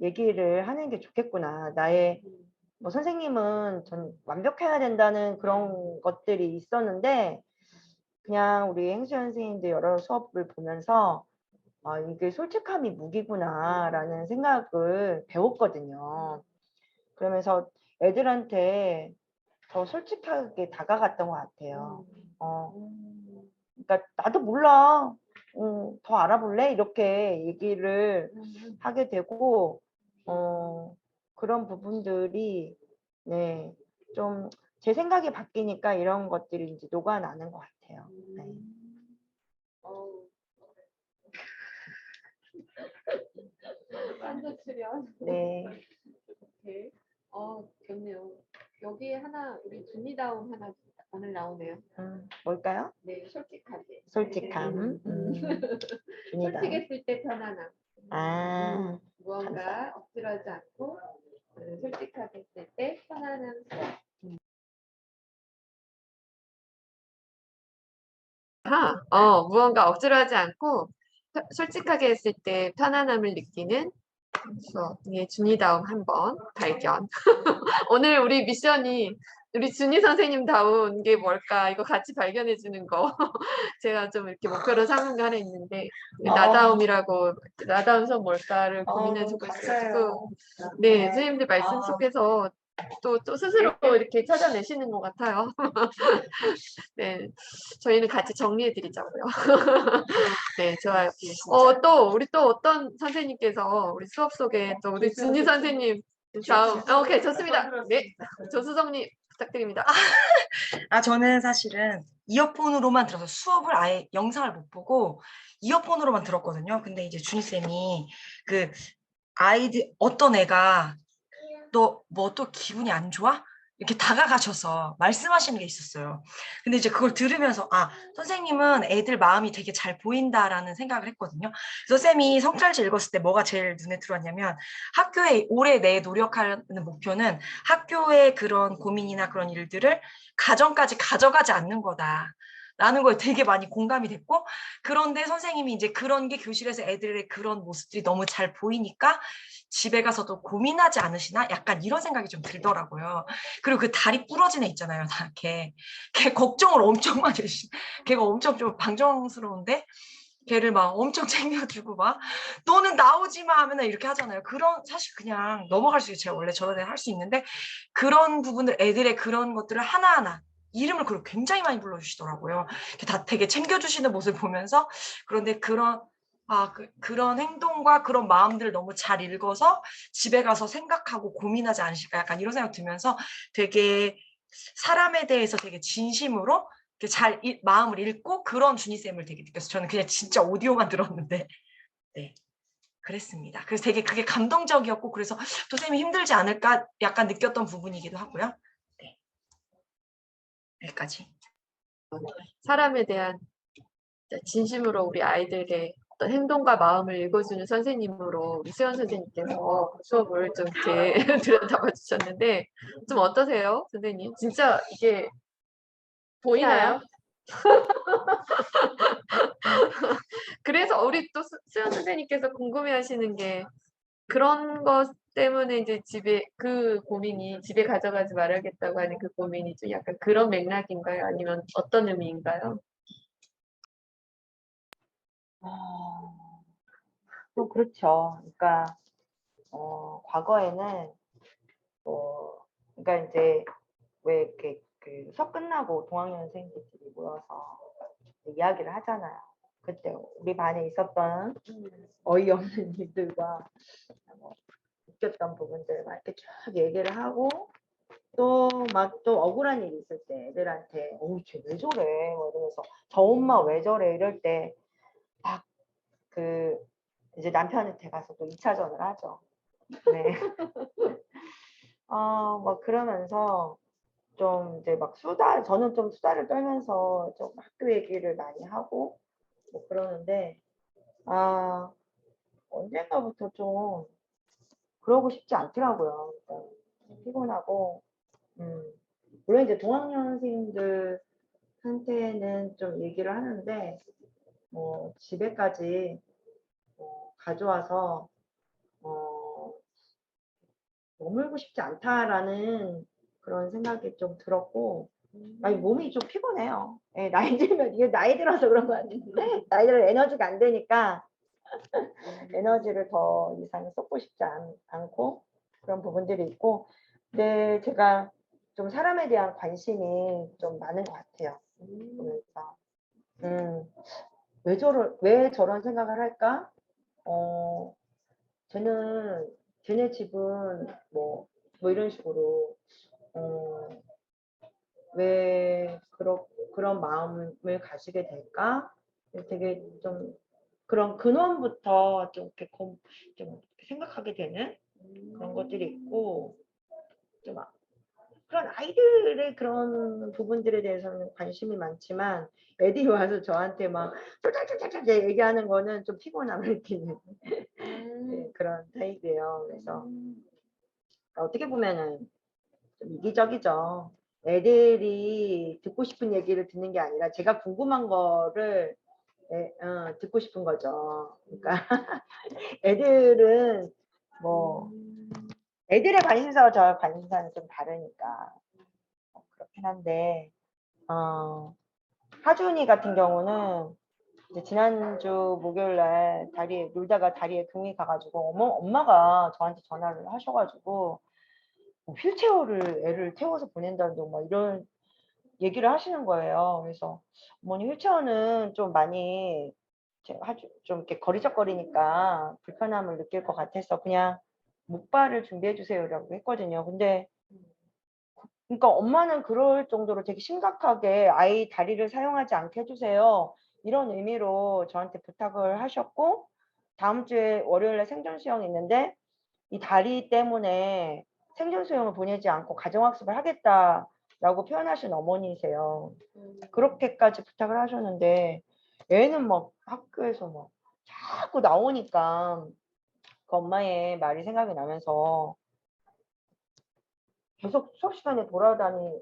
얘기를 하는 게 좋겠구나. 나의 뭐 선생님은 전 완벽해야 된다는 그런 것들이 있었는데 그냥 우리 행수연 선생님들 여러 수업을 보면서 이게 솔직함이 무기구나라는 생각을 배웠거든요. 그러면서 애들한테 더 솔직하게 다가갔던 것 같아요. 그러니까 나도 몰라. 더 알아볼래? 이렇게 얘기를 하게 되고 그런 부분들이 네, 좀 제 생각이 바뀌니까 이런 것들이 이제 녹아나는 것 같아요. 네. 완전 출연. 네. 네. 좋네요. 여기에 하나 우리 준이다움 하나 오늘 나오네요. 뭘까요? 네, 솔직하게. 솔직함. 준이다. 솔직했을 때 편안함. 아, 무언가 억지로 하지 않고 솔직하게 했을 때 편안한 수업. 무언가 억지로 하지 않고 솔직하게 했을 때 편안함을 느끼는 수업의 준이다움 한번 발견. 오늘 우리 미션이 우리 준이 선생님다운 게 뭘까? 이거 같이 발견해 주는 거. 제가 좀 이렇게 목표로 삼은 게 하나 있는데 나다운 수업 뭘까를 고민해 주고 있어가지고 네, 선생님들 말씀 속에서 또 스스로 이렇게 찾아내시는 것 같아요. 네, 저희는 같이 정리해 드리자고요. 네, 좋아요. 우리 또 어떤 선생님께서 우리 수업 속에 또 우리 준희 선생님 다음, 오케이, 좋습니다. 네, 조수정님 부탁드립니다. 저는 사실은 이어폰으로만 들어서 수업을 아예 영상을 못 보고 이어폰으로만 들었거든요. 근데 이제 준희쌤이 그 아이들 어떤 애가 너 뭐 또 기분이 안 좋아? 이렇게 다가가셔서 말씀하시는 게 있었어요. 근데 이제 그걸 들으면서 선생님은 애들 마음이 되게 잘 보인다라는 생각을 했거든요. 그래서 쌤이 성찰지 읽었을 때 뭐가 제일 눈에 들어왔냐면 학교에 올해 내 노력하는 목표는 학교의 그런 고민이나 그런 일들을 가정까지 가져가지 않는 거다. 라는 거에 되게 많이 공감이 됐고, 그런데 선생님이 이제 그런 게 교실에서 애들의 그런 모습들이 너무 잘 보이니까 집에 가서도 고민하지 않으시나? 약간 이런 생각이 좀 들더라고요. 그리고 그 다리 부러진 애 있잖아요. 걔 걱정을 엄청 많이 해주시. 걔가 엄청 좀 방정스러운데 걔를 막 엄청 챙겨주고 막 너는 나오지 마 하면 이렇게 하잖아요. 그런 사실 그냥 넘어갈 수 있어요. 제가 원래 저런 애 할 수 있는데 그런 부분들 애들의 그런 것들을 하나하나 이름을 그걸 굉장히 많이 불러주시더라고요. 다 되게 챙겨주시는 모습을 보면서 그런데 그런 행동과 그런 마음들을 너무 잘 읽어서 집에 가서 생각하고 고민하지 않으실까 약간 이런 생각 들면서 되게 사람에 대해서 되게 진심으로 잘 마음을 읽고 그런 준희쌤을 되게 느꼈어요. 저는 그냥 진짜 오디오만 들었는데 네 그랬습니다. 그래서 되게 그게 감동적이었고 그래서 또 쌤이 힘들지 않을까 약간 느꼈던 부분이기도 하고요. 네 여기까지. 사람에 대한 진심으로 우리 아이들의 어떤 행동과 마음을 읽어주는 선생님으로 우리 수연 선생님께서 수업을 좀 이렇게 들여다봐 주셨는데 좀 어떠세요, 선생님? 진짜 이게 보이나요? 그래서 우리 또 수연 선생님께서 궁금해하시는 게 그런 것 때문에 이제 그 고민이 집에 가져가지 말아야겠다고 하는 그 고민이 좀 약간 그런 맥락인가요? 아니면 어떤 의미인가요? 또 그렇죠. 그러니까 과거에는 그러니까 이제 왜 이렇게 그 수업 끝나고 동학년생들끼리 모여서 이야기를 하잖아요. 그때 우리 반에 있었던 어이없는 일들과 웃겼던 부분들 막 이렇게 쭉 얘기를 하고 또 억울한 일이 있을 때 애들한테 쟤 왜 저래? 뭐 이러면서 저 엄마 왜 저래? 이럴 때 막 이제 남편한테 가서 또 2차전을 하죠. 네. 막 그러면서 좀 이제 막 저는 좀 수다를 떨면서 좀 학교 얘기를 많이 하고 뭐 그러는데 언젠가부터 좀 그러고 싶지 않더라고요. 그러니까 피곤하고 물론 이제 동학년생들한테는 좀 얘기를 하는데 집에까지 가져와서 머물고 싶지 않다라는 그런 생각이 좀 들었고 몸이 좀 피곤해요. 예, 나이 들면 이게 나이 들어서 그런 거 아닌데 나이 들어 에너지가 안 되니까 에너지를 더 이상 쏟고 싶지 않고 그런 부분들이 있고 근데 제가 좀 사람에 대한 관심이 좀 많은 것 같아요. 그래서 왜 저런 생각을 할까? 쟤네 집은 뭐 이런 식으로 왜 그런 마음을 가지게 될까? 되게 좀 그런 근원부터 좀 이렇게 좀 생각하게 되는 그런 것들이 있고 좀 그런 아이들의 그런 부분들에 대해서는 관심이 많지만 애들이 와서 저한테 막 쫄쫄쫄쫄 얘기하는 거는 좀 피곤함을 느끼는 네, 그런 타입이에요. 그래서 어떻게 보면은 좀 이기적이죠. 애들이 듣고 싶은 얘기를 듣는 게 아니라 제가 궁금한 거를 듣고 싶은 거죠. 그러니까 애들은 뭐 애들의 관심사와 저의 관심사는 좀 다르니까 그렇긴 한데 하준이 같은 경우는 이제 지난주 목요일 날 다리에 놀다가 다리에 금이 가가지고 엄마가 저한테 전화를 하셔가지고 뭐 휠체어를 애를 태워서 보낸다는 둥 막 이런 얘기를 하시는 거예요. 그래서 어머니 휠체어는 좀 많이 좀 이렇게 거리적거리니까 불편함을 느낄 것 같아서 그냥 목발을 준비해 주세요라고 했거든요. 근데 그러니까 엄마는 그럴 정도로 되게 심각하게 아이 다리를 사용하지 않게 해주세요. 이런 의미로 저한테 부탁을 하셨고 다음 주에 월요일에 생존 수영이 있는데 이 다리 때문에 생존 수영을 보내지 않고 가정학습을 하겠다라고 표현하신 어머니세요. 그렇게까지 부탁을 하셨는데 애는 막 학교에서 막 자꾸 나오니까 그 엄마의 말이 생각이 나면서 계속 수업 시간에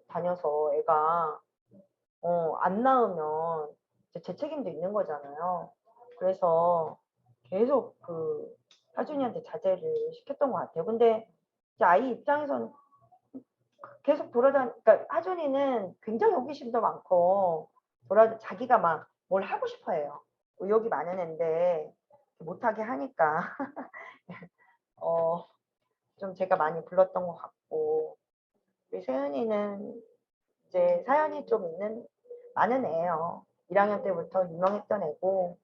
다녀서 애가 안 나으면 제 책임도 있는 거잖아요. 그래서 계속 그 하준이한테 자제를 시켰던 것 같아요. 근데 이제 아이 입장에서는 계속 그러니까 하준이는 굉장히 호기심도 많고 자기가 막 뭘 하고 싶어 해요. 의욕이 많은 애인데 못하게 하니까 좀 제가 많이 불렀던 것 같고 우리 세은이는 이제 사연이 좀 많은 애예요. 1학년 때부터 유명했던 애고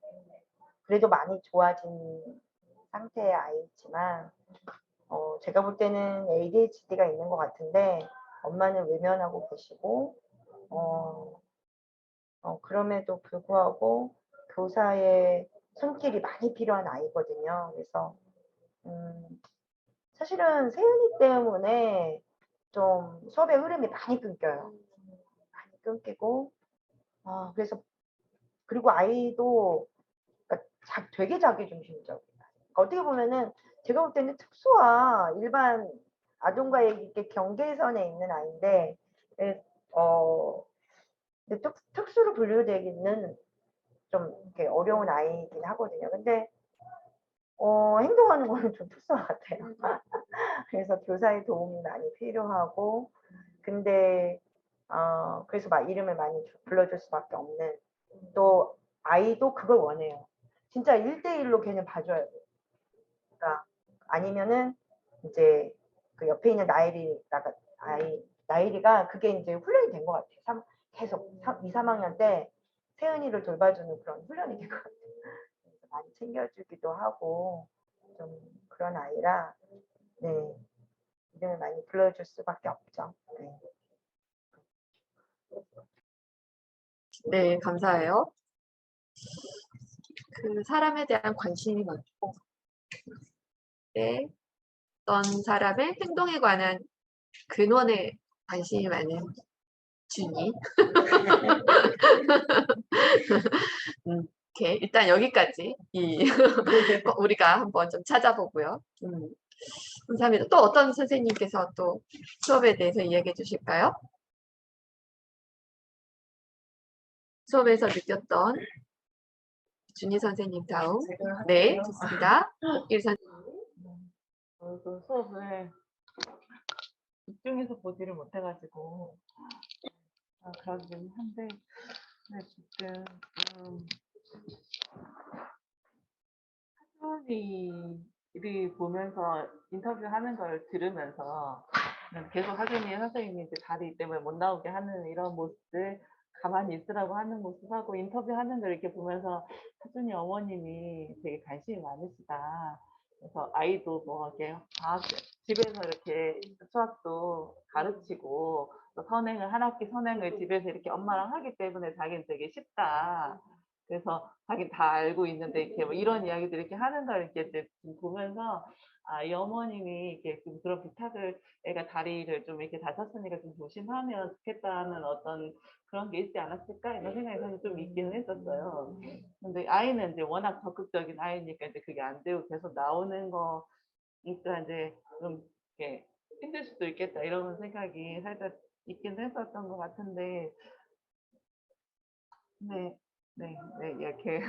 그래도 많이 좋아진 상태의 아이지만 제가 볼 때는 ADHD가 있는 것 같은데 엄마는 외면하고 계시고 그럼에도 불구하고 교사의 손길이 많이 필요한 아이거든요. 그래서 사실은 세은이 때문에 좀 수업의 흐름이 많이 끊겨요. 많이 끊기고 그래서 그리고 아이도 그러니까 되게 자기중심적이에요. 그러니까 어떻게 보면은 제가 볼 때는 특수와 일반 아동과의 이렇게 경계선에 있는 아이인데 근데 특수로 분류되기는 좀 이렇게 어려운 아이이긴 하거든요. 근데 행동하는 거는 좀 특수한 것 같아요. 그래서 교사의 도움이 많이 필요하고 근데 그래서 막 이름을 많이 불러줄 수밖에 없는 또 아이도 그걸 원해요. 진짜 1대1로 걔는 봐줘야 돼요. 그러니까 아니면은 이제 그 옆에 있는 나일이가 그게 이제 훈련이 된 것 같아요. 계속 2, 3학년 때 세은이를 돌봐주는 그런 훈련이 된 것 같아요. 그래서 많이 챙겨주기도 하고 좀 그런 아이라 네 이름을 많이 불러줄 수밖에 없죠. 네. 네, 감사해요. 그 사람에 대한 관심이 많고, 네, 어떤 사람의 행동에 관한 근원에 관심이 많은 준이. 이렇게 일단 여기까지 우리가 한번 좀 찾아보고요. 감사합니다. 또 어떤 선생님께서 또 수업에 대해서 이야기해 주실까요? 수업에서 느꼈던 준희 선생님 다음. 네, 좋습니다. 일 선생님. 그 수업을 집중해서 보지를 못해가지고 그러긴 한데 지금 하준이를 보면서 인터뷰하는 걸 들으면서 계속 하준이 선생님이 이제 다리 때문에 못 나오게 하는 이런 모습들 가만히 있으라고 하는 모습하고 인터뷰하는 걸 이렇게 보면서 하준이 어머님이 되게 관심이 많으시다. 그래서 아이도 뭐 이렇게 집에서 이렇게 수학도 가르치고 또 한 학기 선행을 집에서 이렇게 엄마랑 하기 때문에 자기는 되게 쉽다. 그래서 자기 다 알고 있는데 이렇게 뭐 이런 이야기들 이렇게 하는 걸 이렇게 보면서 이 어머님이 이렇게 좀 그런 부탁을 애가 다리를 좀 이렇게 다쳤으니까 좀 조심하면 좋겠다는 어떤 그런 게 있지 않았을까 이런 생각이 사실 좀 있기는 했었어요. 근데 아이는 이제 워낙 적극적인 아이니까 이제 그게 안 되고 계속 나오는 거니까 이제 좀 이렇게 힘들 수도 있겠다 이런 생각이 살짝 있긴 했었던 것 같은데, 네, 네, 네, 이렇게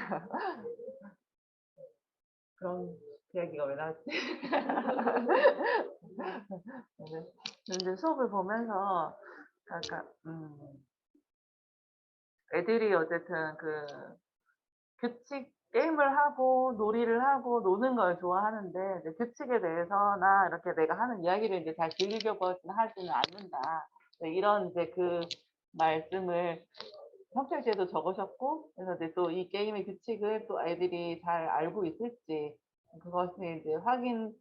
그런 이야기가 왜 나왔지? 근데 수업을 보면서 약간 애들이 어쨌든 그 규칙 게임을 하고 놀이를 하고 노는 걸 좋아하는데 이제 규칙에 대해서나 이렇게 내가 하는 이야기를 이제 잘 즐겨보지는 하지는 않는다. 네, 이런 이제 그 말씀을 성찰지에도 적으셨고, 그래서 이제 또 이 게임의 규칙을 또 아이들이 잘 알고 있을지 그것을 이제 확인,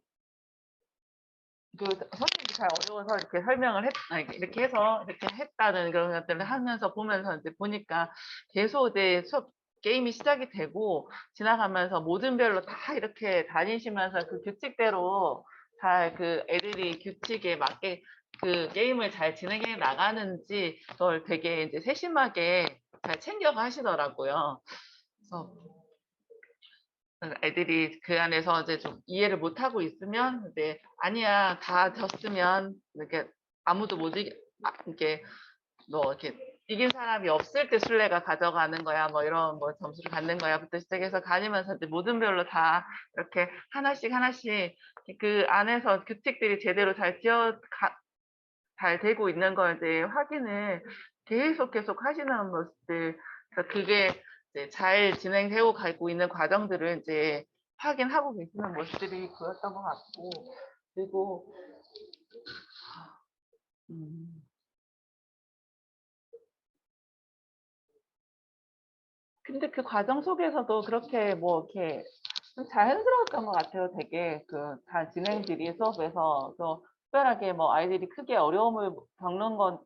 선생님이 잘 어려워서 이렇게 설명을 이렇게 해서 이렇게 했다는 그런 것들을 하면서 보면서 이제 보니까 계속 이제 수업 게임이 시작이 되고 지나가면서 모든 별로 다 이렇게 다니시면서 그 규칙대로 잘 그 애들이 규칙에 맞게 그 게임을 잘 진행해 나가는지 그걸 되게 이제 세심하게 잘 챙겨 가시더라고요. 그래서 애들이 그 안에서 이제 좀 이해를 못 하고 있으면 이제 아니야 다 졌으면 이렇게 아무도 못 이렇게 뭐 이렇게 이긴 사람이 없을 때 술래가 가져가는 거야 뭐 이런 뭐 점수를 받는 거야부터 시작해서 가지면서 이제 모든 별로 다 이렇게 하나씩 하나씩 그 안에서 규칙들이 제대로 잘 되고 있는 걸 이제 확인을 계속 하시는 모습들, 그래서 그게 이제 잘 진행되고 가고 있는 과정들을 이제 확인하고 계시는 모습들이 보였던 것 같고, 그리고 근데 그 과정 속에서도 그렇게 뭐 이렇게 좀 자연스러웠던 것 같아요. 되게 그 다 진행들이 수업에서 또 특별하게 뭐 아이들이 크게 어려움을 겪는 건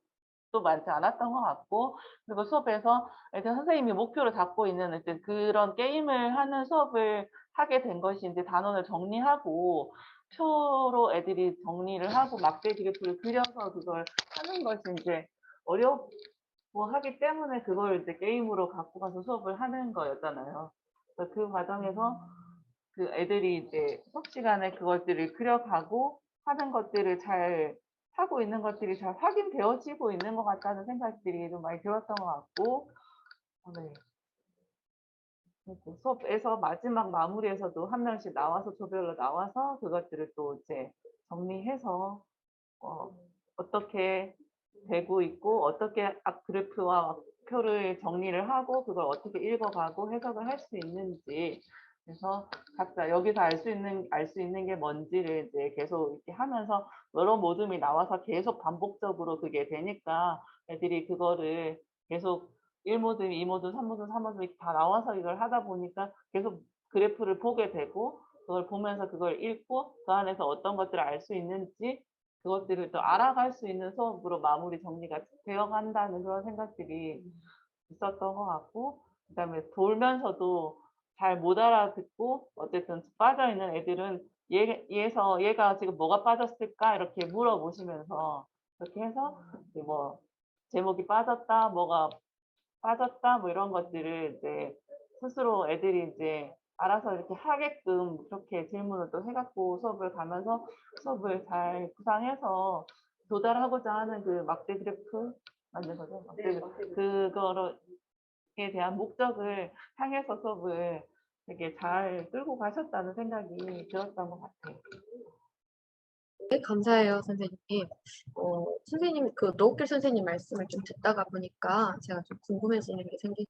또 많지 않았던 것 같고, 그리고 수업에서 일단 선생님이 목표를 잡고 있는 이제 그런 게임을 하는 수업을 하게 된 것이 이제 단원을 정리하고 표로 애들이 정리를 하고 막대 그래프를 그려서 그걸 하는 것이 이제 어렵고 하기 때문에 그걸 이제 게임으로 갖고 가서 수업을 하는 거였잖아요. 그래서 그 과정에서 그 애들이 이제 수업 시간에 그것들을 그려가고 하는 것들을 잘 하고 있는 것들이 잘 확인되어지고 있는 것 같다는 생각들이 좀 많이 들었던 것 같고, 네. 그리고 수업에서 마지막 마무리에서도 한 명씩 나와서 조별로 나와서 그것들을 또 이제 정리해서 어떻게 되고 있고 어떻게 앞 그래프와 표를 정리를 하고 그걸 어떻게 읽어가고 해석을 할 수 있는지, 그래서 각자 여기서 알 수 있는 게 뭔지를 이제 계속 이렇게 하면서 여러 모둠이 나와서 계속 반복적으로 그게 되니까 애들이 그거를 계속 1모둠, 2모둠, 3모둠, 4모둠 이렇게 다 나와서 이걸 하다 보니까 계속 그래프를 보게 되고 그걸 보면서 그걸 읽고 그 안에서 어떤 것들을 알 수 있는지 그것들을 또 알아갈 수 있는 수업으로 마무리 정리가 되어 간다는 그런 생각들이 있었던 것 같고, 그다음에 돌면서도 잘 못 알아듣고 어쨌든 빠져 있는 애들은 얘가 지금 뭐가 빠졌을까 이렇게 물어보시면서 그렇게 해서 뭐 제목이 빠졌다, 뭐가 빠졌다, 뭐 이런 것들을 이제 스스로 애들이 이제 알아서 이렇게 하게끔 그렇게 질문을 또 해갖고 수업을 가면서 수업을 잘 구상해서 도달하고자 하는 그 막대 그래프 맞는 거죠? 그거에 대한 목적을 향해서 수업을 되게 잘 끌고 가셨다는 생각이 들었던 것 같아요. 네, 감사해요, 선생님. 선생님, 그 노옥길 선생님 말씀을 좀 듣다가 보니까 제가 좀 궁금해지는 게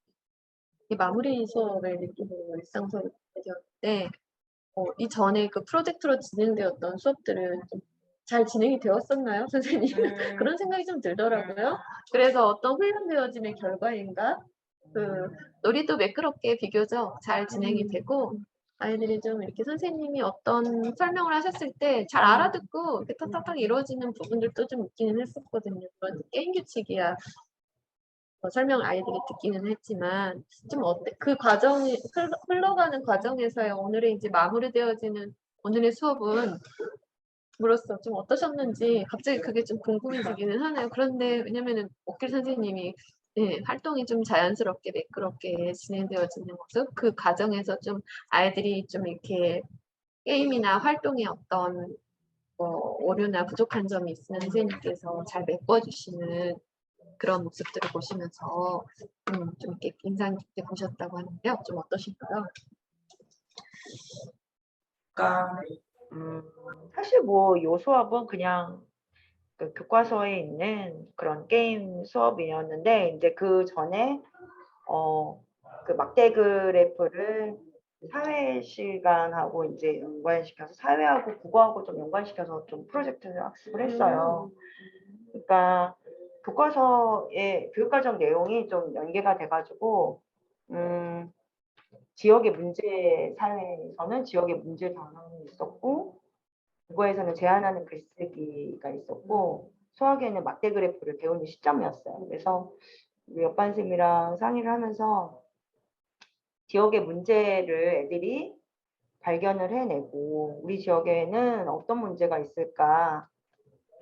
이 마무리 수업을 느끼고 일상 수업을 듣게 되었는데, 이전에 그 프로젝트로 진행되었던 수업들은 좀 잘 진행이 되었었나요, 선생님? 그런 생각이 좀 들더라고요. 그래서 어떤 훈련되어짐의 결과인가? 놀이도 매끄럽게 비교적 잘 진행이 되고, 아이들이 좀 이렇게 선생님이 어떤 설명을 하셨을 때 잘 알아듣고 이렇게 탁탁탁 이루어지는 부분들도 좀 있기는 했었거든요. 그런 게임 규칙이야 설명을 아이들이 듣기는 했지만 좀 어때? 그 과정이 흘러가는 과정에서의 오늘의 이제 마무리되어지는 오늘의 수업은 으로서 좀 어떠셨는지 갑자기 그게 좀 궁금해지기는 하네요. 그런데 왜냐면은 옥길 선생님이 네, 활동이 좀 자연스럽게 매끄럽게 진행되어지는 모습, 그 과정에서 좀 아이들이 좀 이렇게 게임이나 활동에 어떤 뭐 오류나 부족한 점이 있으면 선생님께서 잘 메꿔주시는 그런 모습들을 보시면서 좀 이렇게 인상 깊게 보셨다고 하는데요. 좀 어떠신가요? 그러니까 사실 뭐 요 수업은 그냥 그 교과서에 있는 그런 게임 수업이었는데 이제 그 전에 그 막대 그래프를 사회 시간하고 이제 연관시켜서 사회하고 국어하고 좀 연관시켜서 좀 프로젝트를 학습을 했어요. 그러니까 교과서의 교육과정 내용이 좀 연계가 돼가지고 지역의 문제 사회에서는 지역의 문제 단원이 있었고 국어에서는 제안하는 글쓰기가 있었고 수학에는 막대 그래프를 배우는 시점이었어요. 그래서 우리 옆반쌤이랑 상의를 하면서 지역의 문제를 애들이 발견을 해내고 우리 지역에는 어떤 문제가 있을까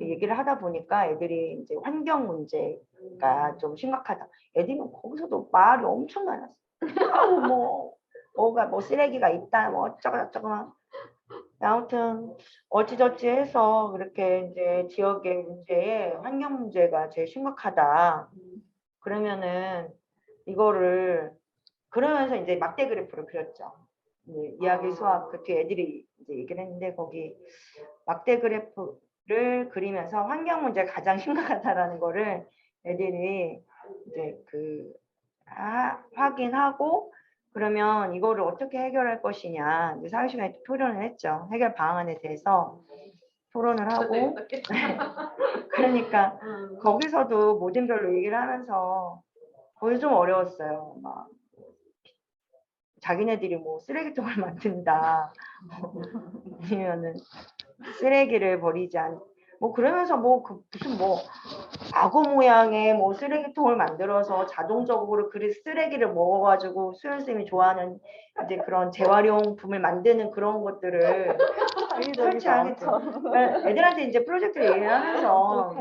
얘기를 하다 보니까 애들이 이제 환경 문제가 좀 심각하다. 애들이 거기서도 말이 엄청 많았어. 뭐가 쓰레기가 있다, 뭐 어쩌고저쩌고 막. 아무튼 어찌저찌 해서 그렇게 이제 지역의 문제에 환경 문제가 제일 심각하다. 그러면은 이거를 그러면서 이제 막대 그래프를 그렸죠. 이야기 수학 그 뒤에 애들이 이제 얘기를 했는데 거기 막대 그래프를 그리면서 환경 문제가 가장 심각하다라는 거를 애들이 이제 확인하고 그러면 이거를 어떻게 해결할 것이냐 이제 사회 시간에 토론을 했죠. 해결 방안에 대해서 토론을 하고 그러니까 거기서도 모든별로 얘기를 하면서 거기 좀 어려웠어요. 막 자기네들이 뭐 쓰레기통을 만든다 아니면은 쓰레기를 버리지 뭐 그러면서 무슨 악어 모양의 뭐 쓰레기통을 만들어서 자동적으로 그 쓰레기를 먹어가지고 수연쌤이 좋아하는 이제 그런 재활용품을 만드는 그런 것들을 설치하겠죠. 애들한테 이제 프로젝트를 얘기하면서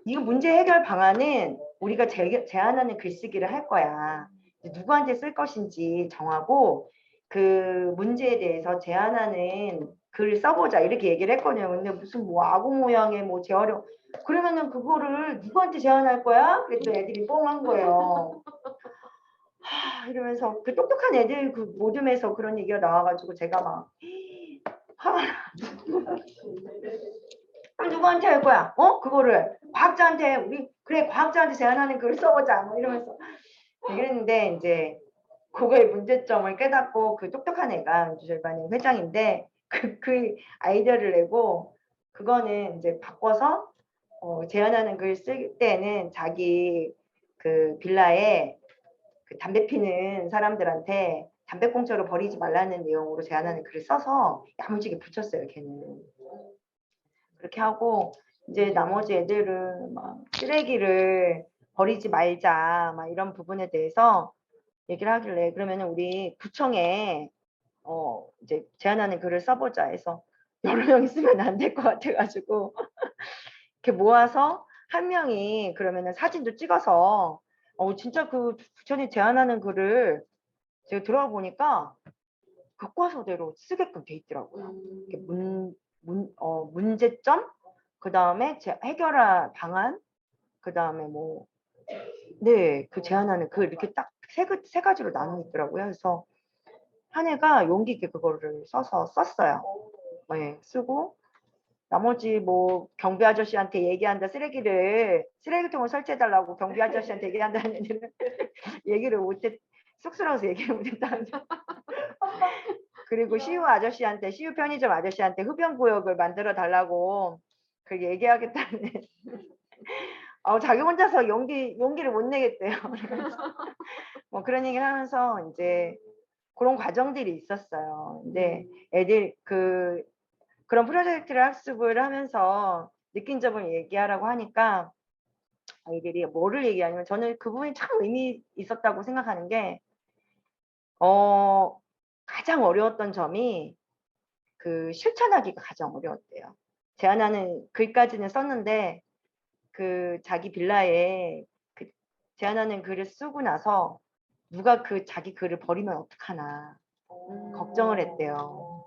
이거 문제 해결 방안은 우리가 제안하는 글쓰기를 할 거야. 누구한테 쓸 것인지 정하고 그 문제에 대해서 제안하는 글을 써보자 이렇게 얘기를 했거든요. 근데 무슨 악어 모양의 재활용 그러면은 그거를 누구한테 제안할 거야? 그랬더니 애들이 뻥한 거예요. 이러면서 그 똑똑한 애들 그 모둠에서 그런 얘기가 나와가지고 제가 막 화가 누구한테 할 거야? 그거를 과학자한테 그래 과학자한테 제안하는 글을 써보자 뭐 이러면서 그랬는데 이제 그거의 문제점을 깨닫고 그 똑똑한 애가 저희 회장인데 그 아이디어를 내고 그거는 이제 바꿔서 제안하는 글 쓸 때는 자기 그 빌라에 그 담배 피는 사람들한테 담배꽁초를 버리지 말라는 내용으로 제안하는 글을 써서 야무지게 붙였어요. 걔는 그렇게 하고 이제 나머지 애들은 막 쓰레기를 버리지 말자 막 이런 부분에 대해서 얘기를 하길래 그러면은 우리 구청에 이제 제안하는 글을 써보자 해서 여러 명이 쓰면 안 될 것 같아가지고 이렇게 모아서 한 명이 그러면은 사진도 찍어서 진짜 그 구청이 제안하는 글을 제가 들어가 보니까 교과서대로 쓰게끔 돼 있더라고요. 이렇게 문제점, 그 다음에 해결할 방안, 그 다음에 그 제안하는 그 이렇게 딱 세 가지로 나눠 있더라고요. 그래서 한 애가 용기 있게 그거를 써서 썼어요. 네, 쓰고 나머지 경비 아저씨한테 얘기한다 쓰레기통을 설치해달라고 경비 아저씨한테 얘기한다는 애들은 얘기를 못했 쑥스러워서 얘기를 못했다. 그리고 시우 편의점 아저씨한테 흡연구역을 만들어 달라고 그렇게 얘기하겠다는 자기 혼자서 용기를 못 내겠대요. 그런 얘기를 하면서 이제 그런 과정들이 있었어요. 근데 애들 그런 프로젝트를 학습을 하면서 느낀 점을 얘기하라고 하니까 아이들이 뭐를 얘기하냐면 저는 그 부분이 참 의미 있었다고 생각하는 게 가장 어려웠던 점이 그 실천하기가 가장 어려웠대요. 제안하는 글까지는 썼는데 그 자기 빌라에 그 제안하는 글을 쓰고 나서 누가 그 자기 글을 버리면 어떡하나 걱정을 했대요.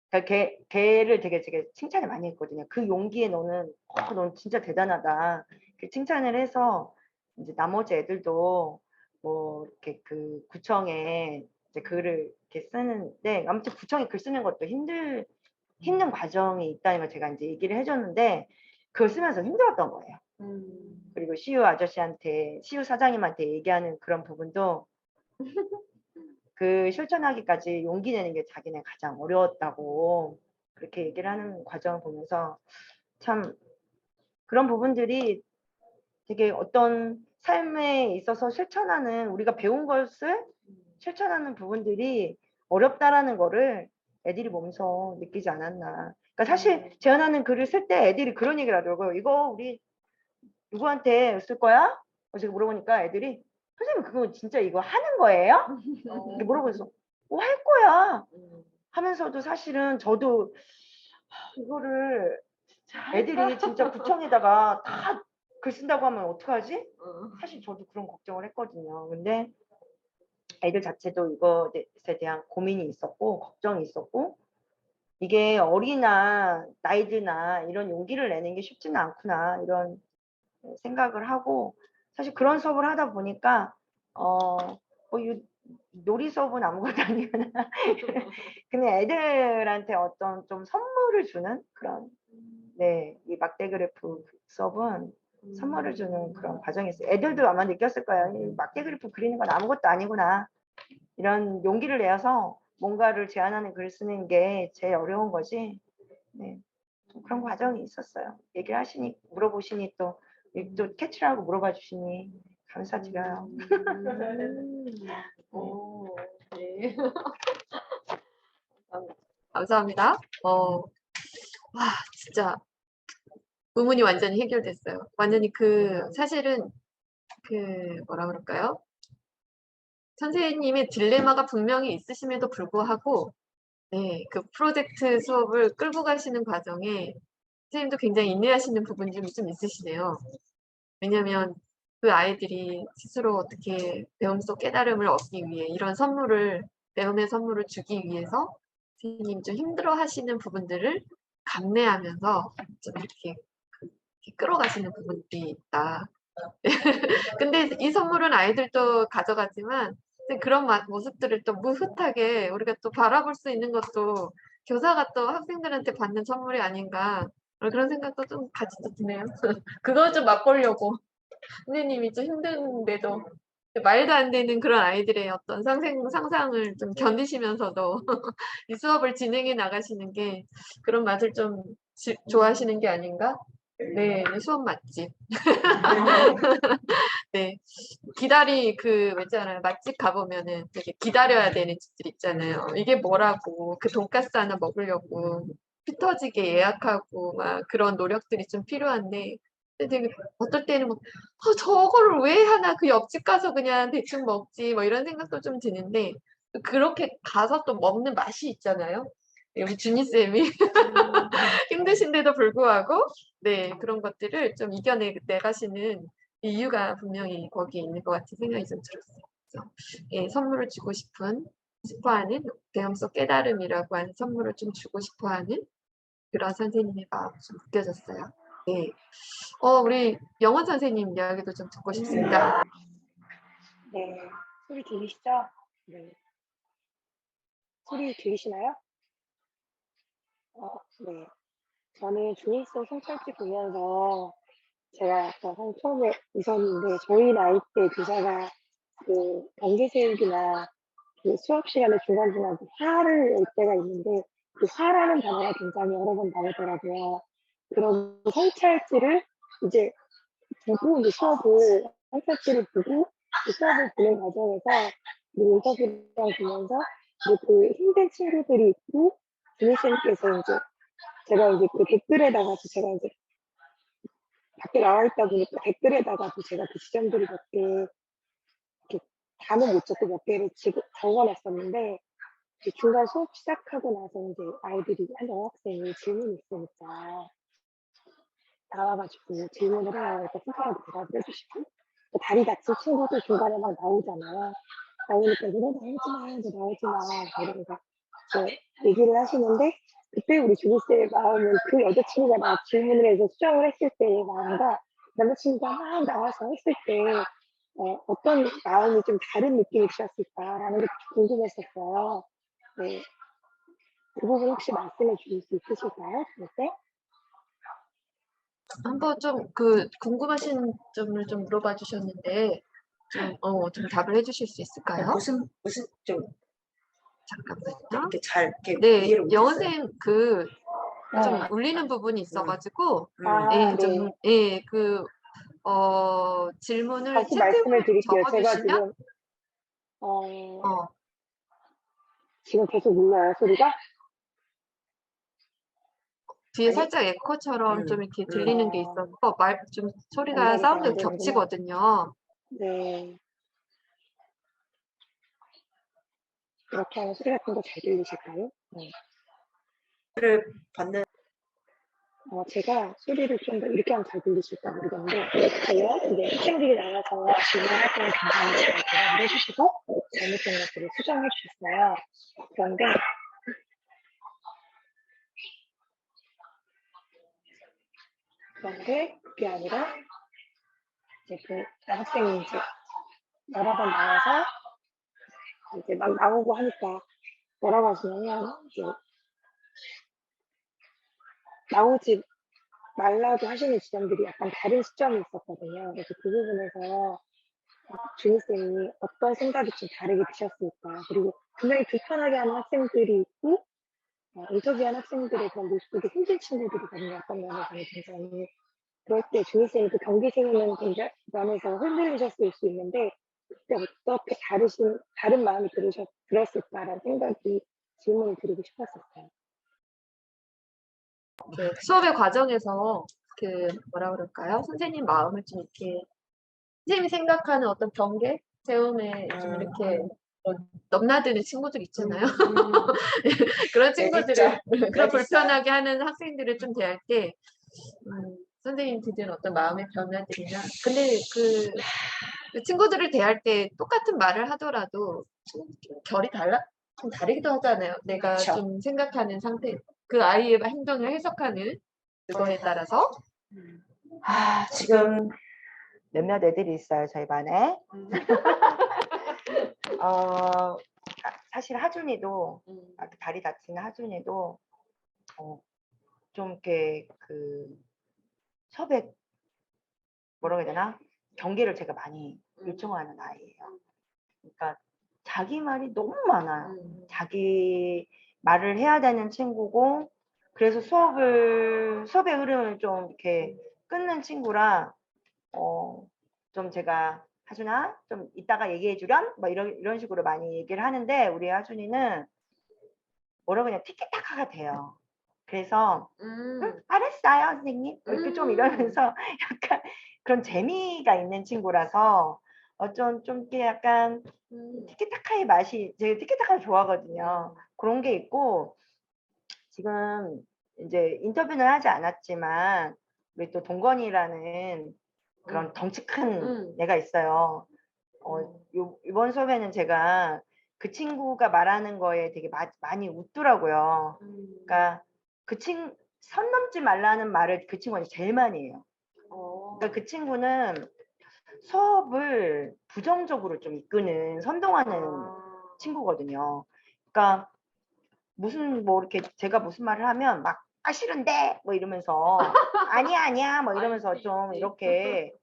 그러니까 걔를 되게 칭찬을 많이 했거든요. 그 용기에 너는 넌 진짜 대단하다. 그 칭찬을 해서 이제 나머지 애들도 뭐 이렇게 그 구청에 이제 글을 이렇게 쓰는데 아무튼 구청에 글 쓰는 것도 힘든 과정이 있다는 걸 제가 이제 얘기를 해줬는데 그걸 쓰면서 힘들었던 거예요. 그리고 CU 아저씨한테 CU 사장님한테 얘기하는 그런 부분도 그 실천하기까지 용기 내는 게 자기네 가장 어려웠다고 그렇게 얘기를 하는 과정을 보면서 참 그런 부분들이 되게 어떤 삶에 있어서 실천하는 우리가 배운 것을 실천하는 부분들이 어렵다라는 거를 애들이 보면서 느끼지 않았나. 그러니까 사실 제안하는 글을 쓸 때 애들이 그런 얘기를 하더라고요. 이거 우리 누구한테 쓸 거야? 제가 물어보니까 애들이 선생님 그거 진짜 이거 하는 거예요? 이렇게 물어보면서 할 거야 하면서도 사실은 저도 이거를 애들이 진짜 구청에다가 다 글 쓴다고 하면 어떡하지? 사실 저도 그런 걱정을 했거든요. 근데 애들 자체도 이것에 대한 고민이 있었고 걱정이 있었고 이게 어리나 나이드나 이런 용기를 내는 게 쉽지는 않구나 이런 생각을 하고 사실 그런 수업을 하다 보니까 뭐 놀이 수업은 아무것도 아니구나. 그냥 애들한테 어떤 좀 선물을 주는 그런 이 막대 그래프 수업은 선물을 주는 그런 과정이었어요. 애들도 아마 느꼈을 거예요. 이 막대 그래프 그리는 건 아무것도 아니구나. 이런 용기를 내서 뭔가를 제안하는 글을 쓰는 게 제일 어려운 거지. 네. 그런 과정이 있었어요. 얘기를 하시니 물어보시니 또 캐치라고 물어봐 주시니 감사드려요. 오, 네. 감사합니다. 와, 진짜 의문이 완전히 해결됐어요. 완전히 사실은 뭐라 그럴까요? 선생님의 딜레마가 분명히 있으심에도 불구하고, 그 프로젝트 수업을 끌고 가시는 과정에 선생님도 굉장히 인내하시는 부분이 좀 있으시네요. 왜냐면 그 아이들이 스스로 어떻게 배움 속 깨달음을 얻기 위해 이런 배움의 선물을 주기 위해서 선생님이 좀 힘들어 하시는 부분들을 감내하면서 좀 이렇게 끌어가시는 부분들이 있다. 근데 이 선물은 아이들도 가져가지만 그런 모습들을 또 무흐하게 우리가 또 바라볼 수 있는 것도 교사가 또 학생들한테 받는 선물이 아닌가 그런 생각도 좀 같이 또 드네요. 그거 좀 맛보려고 선생님이 좀 힘든데도 말도 안 되는 그런 아이들의 어떤 상상을 좀 견디시면서도 이 수업을 진행해 나가시는 게 그런 맛을 좀 좋아하시는 게 아닌가? 네, 수업 맛집. 네, 있잖아요. 맛집 가보면은 되게 기다려야 되는 집들 있잖아요. 이게 뭐라고, 그 돈가스 하나 먹으려고 피 터지게 예약하고 막 그런 노력들이 좀 필요한데, 근데 되게 어떨 때는 뭐, 저거를 왜 하나 그 옆집 가서 그냥 대충 먹지, 뭐 이런 생각도 좀 드는데, 그렇게 가서 또 먹는 맛이 있잖아요. 우리 준이쌤이 힘드신데도 불구하고, 그런 것들을 좀 이겨내가시는 이유가 분명히 거기에 있는 것 같은 생각이 좀 들었어요. 그래서 선물을 주고 싶어하는 배움 속 깨달음이라고 하는 선물을 좀 주고 싶어하는 그런 선생님의 마음이 좀 느껴졌어요. 네. 우리 영원 선생님 이야기도 좀 듣고 싶습니다. 네, 소리 들리시죠? 네. 소리 들리시나요? 네. 저는 주니스 성찰지 보면서 제가 아까 처음에 웃었는데 저희 나이 때 교사가 그 경제교육이나 그 수업 시간에 중간중간 화를 낼 때가 있는데 그 화라는 단어가 굉장히 여러 번 나오더라고요. 그런 성찰지를 이제 보고 이제 성찰지를 보고 수업을 보는 과정에서 인터뷰랑 보면서 이제 그 힘든 친구들이 있고 주니쌤께서 이제 제가 이제 그 댓글에다가도 제가 이제 밖에 나와 있다 보니까 댓글에다가도 제가 그 지점들을 몇 개 이렇게 다는 못 적고 몇 개를 적어놨었는데 이제 중간 수업 시작하고 나서 이제 아이들이 한 여학생이 질문이 있으니까 나와가지고 질문을 해요. 그러니까 선생님한테 대답을 해주시고 또 다리 다친 친구도 중간에 막 나오잖아요. 나오니까 이제 너 나오지 마 이러면서 이제 얘기를 하시는데 그때 우리 주니스의 마음은 그 여자친구가 막 질문을 해서 수정을 했을 때의 마음과 남자친구가 막 나와서 했을 때 어떤 마음이 좀 다른 느낌이 드셨을까라는 게 궁금했었어요. 네. 그 부분 혹시 말씀해 주실 수 있으실까요? 네. 한번 좀 궁금하신 점을 좀 물어봐 주셨는데 좀 답을 해주실 수 있을까요? 무슨 좀 잠깐만요. 이렇게 잘 이렇게 네, 이해를 영어 못했어요. 선생님 좀 울리는 부분이 있어가지고 아, 네. 질문을 다시 말씀을 채팅으로 드릴게요. 제가 적어주시면 지금 계속 울려요, 소리가? 뒤에 아니, 살짝 에코처럼 좀 이렇게 들리는 게 있어서 좀 소리가 전달이 잘안 사운드가 되는구나. 겹치거든요. 네. 이렇게 하면 소리 같은 거 잘 들리실까요? 네. 받는 제가 소리를 좀 더 이렇게 하면 잘 들리실까 모르겠는데, 제가 이제 학생들이 나와서 질문할 때는 굉장히 잘 대답을 해주시고, 잘못된 것들을 수정해 주셨어요. 그런데 그게 아니라, 이제 그 학생이 이제 여러 번 나와서 이제 막 나오고 하니까 뭐라고 하시냐면, 이제 나오지 말라고 하시는 지점들이 약간 다른 시점이 있었거든요. 그래서 그 부분에서 주니쌤이 어떤 생각이 좀 다르게 드셨을까. 그리고 굉장히 불편하게 하는 학생들이 있고, 인터뷰한 학생들의 그런 모습이 힘든 친구들이거든요. 어떤 면에서는 굉장히. 그럴 때 주니쌤이 그 경계 세우는 면에서 흔들리셨을 수 있는데, 그때 어떻게 다른 마음이 들었을까라는 생각이 질문을 드리고 싶었었어요. 수업의 과정에서 뭐라 그럴까요? 선생님 마음을 좀 이렇게 선생님이 생각하는 어떤 경계 세움에 좀 이렇게 넘나드는 친구들 있잖아요. 그런 친구들을 그런 불편하게 하는 학생들을 좀 대할 때 선생님 드는 어떤 마음의 변화들이나 근데 그 친구들을 대할 때 똑같은 말을 하더라도 좀 결이 좀 다르기도 하잖아요. 내가 그쵸. 좀 생각하는 상태, 그 아이의 행동을 해석하는 그거에 따라서 지금 몇몇 애들이 있어요, 저희 반에. 사실 하준이도, 다리 다친 하준이도, 좀 이렇게 수업에 뭐라고 해야 되나? 경계를 제가 많이 요청하는 아이예요. 그러니까 자기 말이 너무 많아요. 자기 말을 해야 되는 친구고, 그래서 수업의 흐름을 좀 이렇게 끊는 친구라, 좀 제가 하준아 좀 이따가 얘기해 주렴 뭐 이런 식으로 많이 얘기를 하는데 우리 하준이는 뭐라고 그냥 티키타카가 돼요. 그래서 알았어요 선생님 이렇게 좀 이러면서 약간 그런 재미가 있는 친구라서 좀 이렇게 약간 티키타카의 맛이 제가 티키타카를 좋아하거든요. 그런 게 있고 지금 이제 인터뷰는 하지 않았지만 우리 또 동건이라는 그런 덩치 큰 애가 있어요. 이번 수업에는 제가 그 친구가 말하는 거에 되게 많이 웃더라고요. 그러니까 선 넘지 말라는 말을 그 친구가 제일 많이 해요. 그러니까 그 친구는 수업을 부정적으로 좀 이끄는, 선동하는 친구거든요. 그러니까 이렇게 제가 무슨 말을 하면 막 싫은데 뭐 이러면서 아니야 뭐 이러면서 좀 이렇게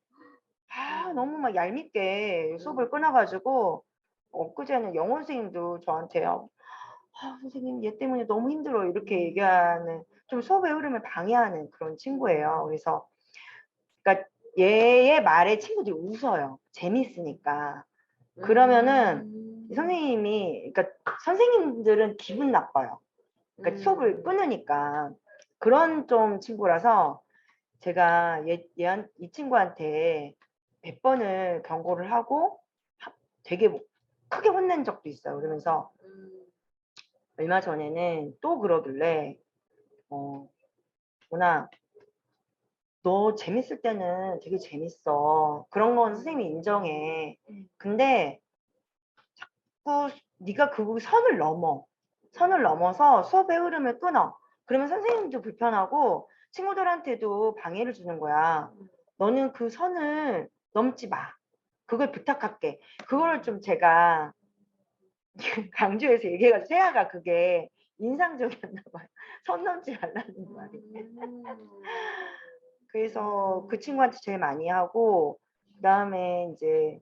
너무 막 얄밉게 수업을 끊어가지고 엊그제는 영어 선생님도 저한테요. 선생님 얘 때문에 너무 힘들어 이렇게 얘기하는 좀 수업의 흐름을 방해하는 그런 친구예요. 그래서 그러니까 얘의 말에 친구들이 웃어요. 재밌으니까. 그러면은 선생님이 그러니까 선생님들은 기분 나빠요. 그러니까 수업을 끊으니까 그런 좀 친구라서 제가 이 친구한테 100번을 경고를 하고 되게 크게 혼낸 적도 있어요. 그러면서 얼마 전에는 또 그러길래 누나 너 재밌을 때는 되게 재밌어. 그런 건 선생님이 인정해. 근데 자꾸 네가 그 선을 넘어서 수업의 흐름을 끊어. 그러면 선생님도 불편하고 친구들한테도 방해를 주는 거야. 너는 그 선을 넘지 마. 그걸 부탁할게. 그거를 좀 제가 강조해서 얘기해가지고 세아가 그게 인상적이었나 봐요. 선 넘지 말라는 말이. 그래서 그 친구한테 제일 많이 하고 그다음에 이제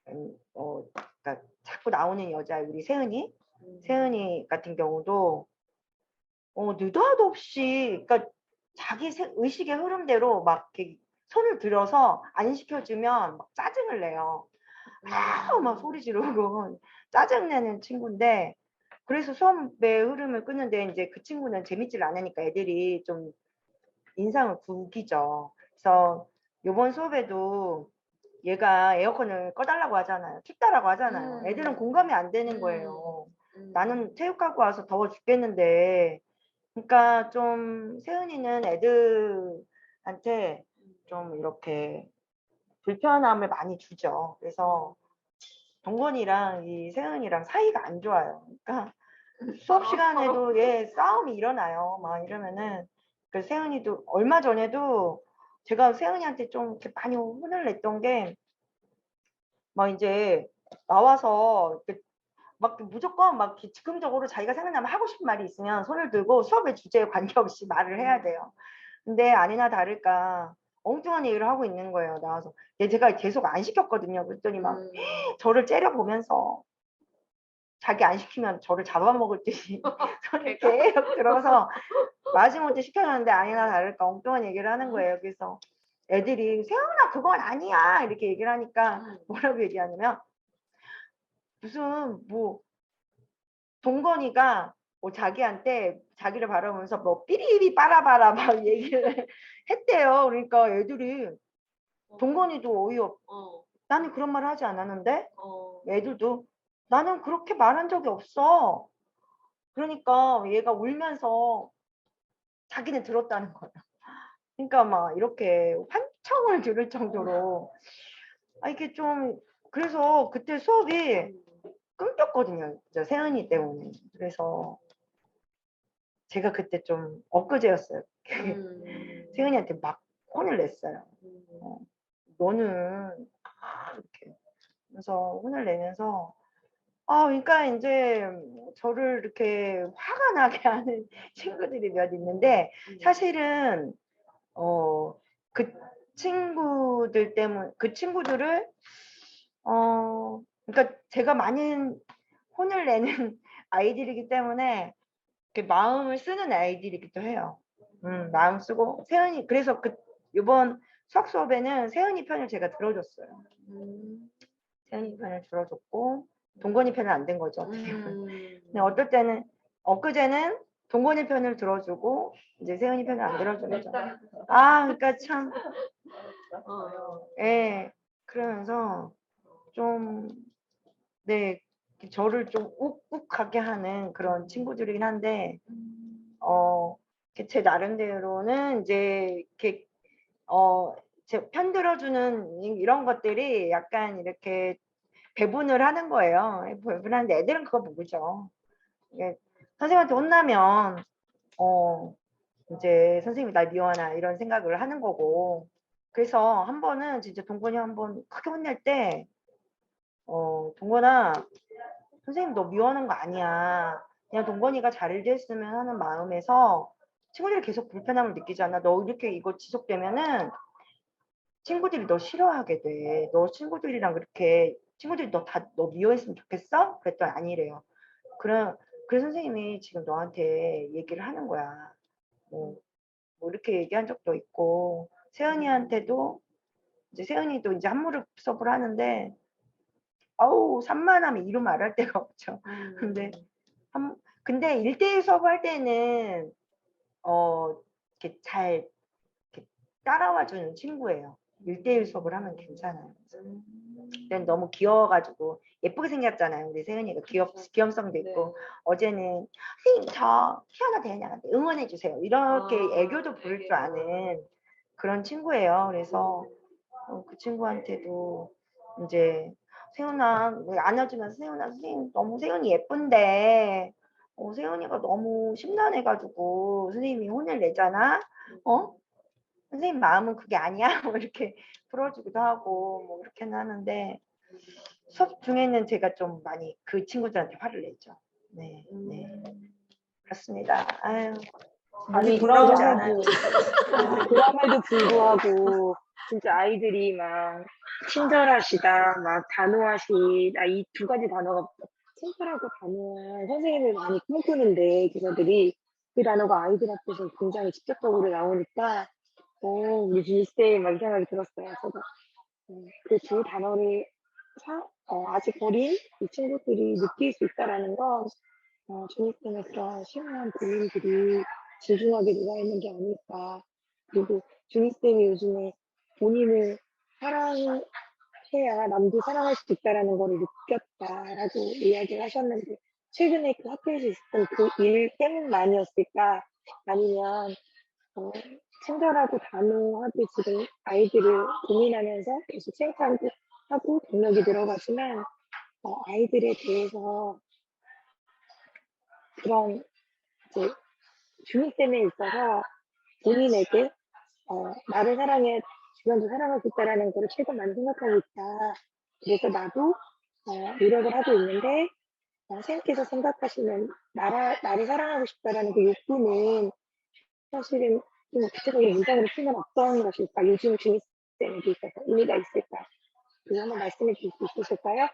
그러니까 자꾸 나오는 여자 우리 세은이 같은 경우도 느도 하도 없이 그러니까 자기 의식의 흐름대로 막 이렇게 손을 들어서 안 시켜주면 막 짜증을 내요. 막 소리 지르고 짜증내는 친구인데 그래서 수업의 흐름을 끊는데 이제 그 친구는 재밌질 않으니까 애들이 좀 인상을 구기죠. 그래서 요번 수업에도 얘가 에어컨을 꺼달라고 하잖아요. 춥다라고 하잖아요. 애들은 공감이 안 되는 거예요. 나는 체육하고 와서 더워 죽겠는데. 그러니까 좀 세은이는 애들한테 좀 이렇게 불편함을 많이 주죠. 그래서 동건이랑 이 세은이랑 사이가 안 좋아요. 그러니까 수업 시간에도 싸움이 일어나요. 막 이러면은 그 세은이도 얼마 전에도 제가 세은이한테 좀 이렇게 많이 혼을 냈던 게 막 이제 나와서 막 무조건 막 즉흥적으로 자기가 생각나면 하고 싶은 말이 있으면 손을 들고 수업의 주제에 관계없이 말을 해야 돼요. 근데 아니나 다를까 엉뚱한 얘기를 하고 있는 거예요. 나와서. 제가 계속 안 시켰거든요. 그랬더니 막 저를 째려보면서 자기 안 시키면 저를 잡아먹을 듯이 손을 계속 들어서 마지못해 시켜줬는데 아니나 다를까 엉뚱한 얘기를 하는 거예요. 그래서 애들이 세훈아 그건 아니야 이렇게 얘기를 하니까 뭐라고 얘기하냐면 무슨 뭐 동건이가 뭐 자기한테 자기를 바라보면서 뭐 삐리리 빠라바라 막 얘기를 했대요. 그러니까 애들이 동건이도 어이없. 나는 그런 말 하지 않았는데 애들도 나는 그렇게 말한 적이 없어. 그러니까 얘가 울면서 자기는 들었다는 거야. 그러니까 막 이렇게 환청을 들을 정도로 이게 좀 그래서 그때 수업이 끊겼거든요. 세은이 때문에. 그래서 제가 그때 좀 엊그제였어요. 세은이한테 막 혼을 냈어요. 너는 이렇게 그래서 혼을 내면서 그러니까 이제 저를 이렇게 화가 나게 하는 친구들이 몇 있는데 사실은 그 친구들 때문에 그 친구들을 그러니까 제가 많은 혼을 내는 아이들이기 때문에 마음을 쓰는 아이들이기도 해요. 마음 쓰고 세은이 그래서 이번 수학 수업에는 세은이 편을 제가 들어줬어요. 세은이 편을 들어줬고 동건이 편은 안 된 거죠. 어떻게 보면. 근데 어떨 때는 엊그제는 동건이 편을 들어주고 이제 세은이 편을 안 들어주는 거죠. 그러니까 참 그러면서 좀 네 저를 좀 욱욱하게 하는 그런 친구들이긴 한데 제 나름대로는 이제 이렇게 제 편 들어주는 이런 것들이 약간 이렇게 배분을 하는 거예요. 배분하는데 애들은 그거 모르죠. 선생님한테 혼나면 이제 선생님이 날 미워하나 이런 생각을 하는 거고 그래서 한 번은 진짜 동건이 한 번 크게 혼낼 때 동건아 선생님 너 미워하는 거 아니야. 그냥 동건이가 잘 됐으면 하는 마음에서 친구들이 계속 불편함을 느끼잖아. 너 이렇게 이거 지속되면은 친구들이 너 싫어하게 돼. 너 친구들이랑 그렇게 친구들이 너 미워했으면 좋겠어? 그랬더니 아니래요. 그래 선생님이 지금 너한테 얘기를 하는 거야. 뭐 이렇게 얘기한 적도 있고 세은이한테도 이제 세은이도 이제 한무릎 수업을 하는데 산만하면 이루 말할 데가 없죠. 근데 1대1 수업할 때는 이렇게 잘 이렇게 따라와 주는 친구예요. 1대1 수업을 하면 괜찮아요. 그땐 너무 귀여워가지고 예쁘게 생겼잖아요. 우리 세은이가 귀염성도 있고 어제는 선생님 저 피아노 대회나가는데 응원해 주세요. 이렇게 애교도 부를 줄 아는 그런 친구예요. 그래서 그 친구한테도 이제 세훈아 안아주면서 세훈아 선생님 너무 세훈이 예쁜데 세훈이가 너무 심란해가지고 선생님이 혼을 내잖아. 선생님 마음은 그게 아니야. 뭐 이렇게 풀어주기도 하고 뭐 그렇게는 하는데 수업 중에는 제가 좀 많이 그 친구들한테 화를 내죠. 네, 네. 그렇습니다. 아유, 아니, 돌아오지 않아요. 그럼에도 불구하고, 진짜 아이들이 막, 친절하시다, 막, 단호하시다, 이 두 가지 단어가 친절하고 단호한 선생님을 많이 꿈꾸는데, 교사들이 그 단어가 아이들 앞에서 굉장히 직접적으로 나오니까, 우리 진쌤, 막 이 생각이 들었어요. 저도. 그 두 단어를 아직 어린 이 친구들이 느낄 수 있다라는 건, 주니쌤의 그런 심오한 고민들이 진중하게 녹아있는 게 아닐까. 그리고 주니쌤이 요즘에 본인을 사랑해야 남도 사랑할 수 있다라는 거를 느꼈다라고 이야기를 하셨는데, 최근에 그 학교에서 있었던 그 일 때문만이었을까? 아니면, 친절하고 단호하게 지금 아이들을 고민하면서 계속 칭찬도 하고 동력이 들어가지만, 아이들에 대해서 그런 이제 주니쌤에 있어서 본인에게 나를 사랑해 주변도 사랑하고 있다라는 거를 최근 많이 생각하고 있다. 그래서 나도 노력을 하고 있는데 선생님께서 생각하시는 나를 사랑하고 싶다라는 그 욕구는 사실은 좀 구체적인 문장으로 쓰면 어떤 것일까? 요즘 주니쌤에게 있어서 의미가 있을까? 그거 한번 말씀해 주실 수 있으실까요?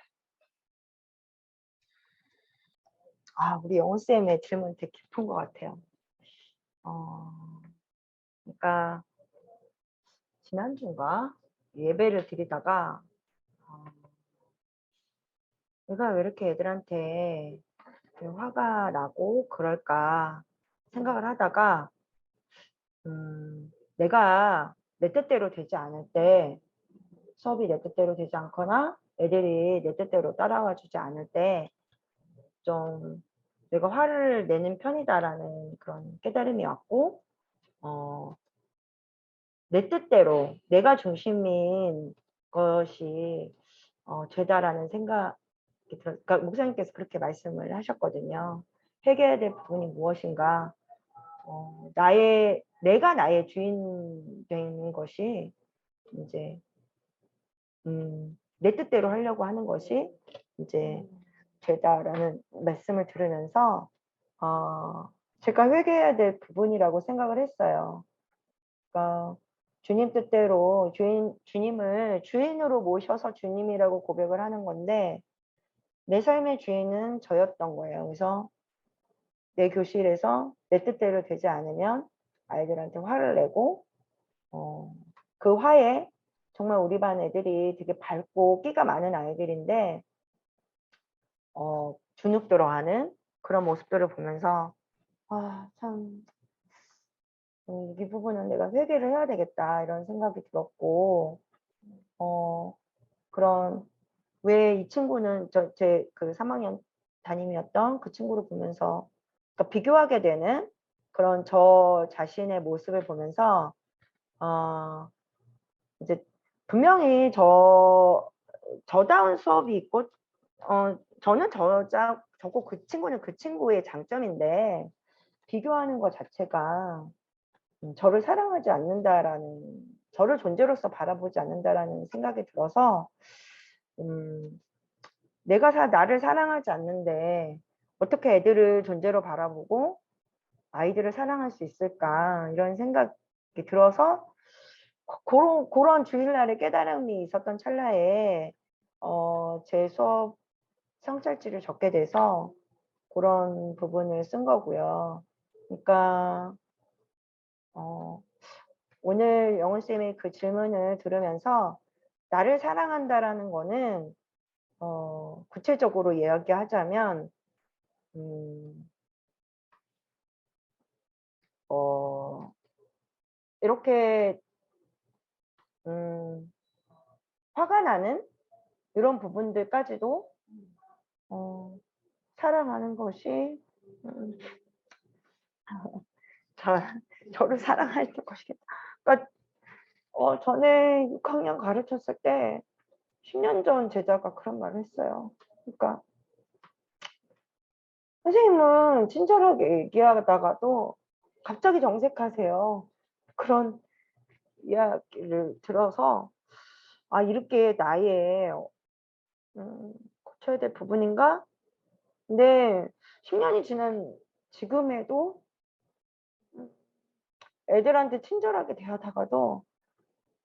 우리 영훈쌤의 질문 되게 깊은 것 같아요. 그러니까 지난주인가 예배를 드리다가 내가 왜 이렇게 애들한테 화가 나고 그럴까 생각을 하다가 내가 내 뜻대로 되지 않을 때 수업이 내 뜻대로 되지 않거나 애들이 내 뜻대로 따라와 주지 않을 때 좀 내가 화를 내는 편이다라는 그런 깨달음이 왔고 내 뜻대로 내가 중심인 것이 죄다라는 생각이 그러니까 목사님께서 그렇게 말씀을 하셨거든요. 회개해야 될 부분이 무엇인가? 내가 나의 주인 되는 것이 이제 내 뜻대로 하려고 하는 것이 이제 죄다라는 말씀을 들으면서 제가 회개해야 될 부분이라고 생각을 했어요. 그러니까 주님 뜻대로 주님을 주인으로 모셔서 주님이라고 고백을 하는 건데 내 삶의 주인은 저였던 거예요. 그래서 내 교실에서 내 뜻대로 되지 않으면 아이들한테 화를 내고 그 화에 정말 우리 반 애들이 되게 밝고 끼가 많은 아이들인데 주눅들어하는 그런 모습들을 보면서 참 이 부분은 내가 회개를 해야 되겠다 이런 생각이 들었고 그런 왜 이 친구는 제 그 3학년 담임이었던 그 친구를 보면서 그러니까 비교하게 되는 그런 저 자신의 모습을 보면서 이제 분명히 저다운 수업이 있고 저는 저고 그 친구는 그 친구의 장점인데 비교하는 것 자체가 저를 사랑하지 않는다라는 저를 존재로서 바라보지 않는다라는 생각이 들어서 내가 나를 사랑하지 않는데 어떻게 애들을 존재로 바라보고 아이들을 사랑할 수 있을까 이런 생각이 들어서 그런 주일날의 깨달음이 있었던 찰나에 제 수업 성찰지를 적게 돼서 그런 부분을 쓴 거고요. 그러니까 오늘 영훈쌤의 그 질문을 들으면서 나를 사랑한다라는 거는 구체적으로 이야기하자면 이렇게 화가 나는 이런 부분들까지도 사랑하는 것이 저를 사랑할 것이겠다. 그러니까 전에 6학년 가르쳤을 때 10년 전 제자가 그런 말을 했어요. 그러니까 선생님은 친절하게 얘기하다가도 갑자기 정색하세요. 그런 이야기를 들어서 아, 이렇게 나의 고쳐야 될 부분인가? 근데 10년이 지난 지금에도 애들한테 친절하게 대하다가도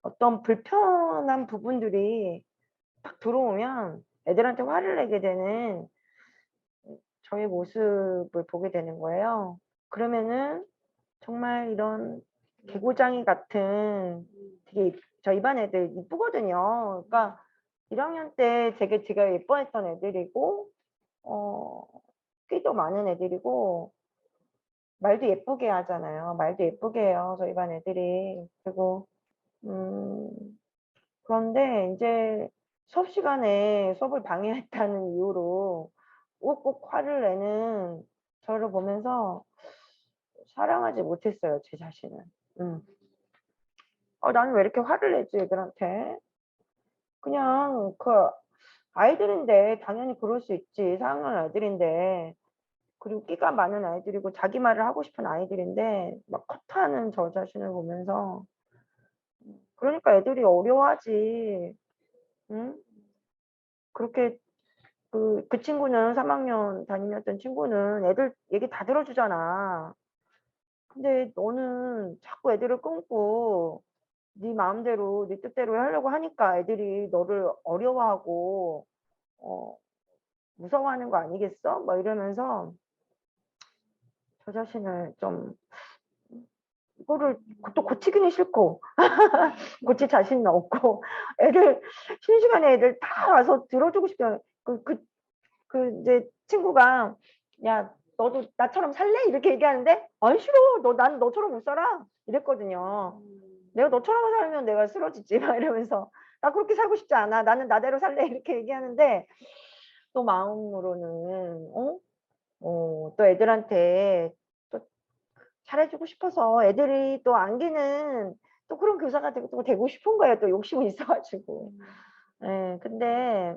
어떤 불편한 부분들이 딱 들어오면 애들한테 화를 내게 되는 저의 모습을 보게 되는 거예요. 그러면은 정말 이런 개고장이 같은 되게 저희 반 애들 이쁘거든요. 그러니까 1학년 때 되게 제가 예뻐했던 애들이고 끼도 많은 애들이고 말도 예쁘게 하잖아요. 말도 예쁘게 해요. 저희 반 애들이. 그리고 그런데 이제 수업 시간에 수업을 방해했다는 이유로 욱욱 화를 내는 저를 보면서 사랑하지 못했어요, 제 자신을. 나는 왜 이렇게 화를 내지, 애들한테? 그냥 그 아이들인데 당연히 그럴 수 있지. 4학년 아이들인데. 그리고 끼가 많은 아이들이고 자기 말을 하고 싶은 아이들인데 막 커트하는 저 자신을 보면서 그러니까 애들이 어려워하지. 응? 그렇게 그 친구는 3학년 다니었던 친구는 애들 얘기 다 들어주잖아. 근데 너는 자꾸 애들을 끊고 네 마음대로 네 뜻대로 하려고 하니까 애들이 너를 어려워하고 무서워하는 거 아니겠어? 뭐 이러면서 저 자신을 좀 이거를 또 고치기는 싫고 고칠 자신은 없고 애들 쉬는 시간에 애들 다 와서 들어주고 싶다. 그 이제 친구가 야 너도 나처럼 살래? 이렇게 얘기하는데 아니 싫어. 난 너처럼 못 살아. 이랬거든요. 내가 너처럼 살면 내가 쓰러지지 막 이러면서 나 그렇게 살고 싶지 않아. 나는 나대로 살래. 이렇게 얘기하는데 또 마음으로는 또 애들한테 또 잘해주고 싶어서 애들이 또 안기는 또 그런 교사가 되고 싶은 거예요. 또 욕심이 있어가지고. 예, 근데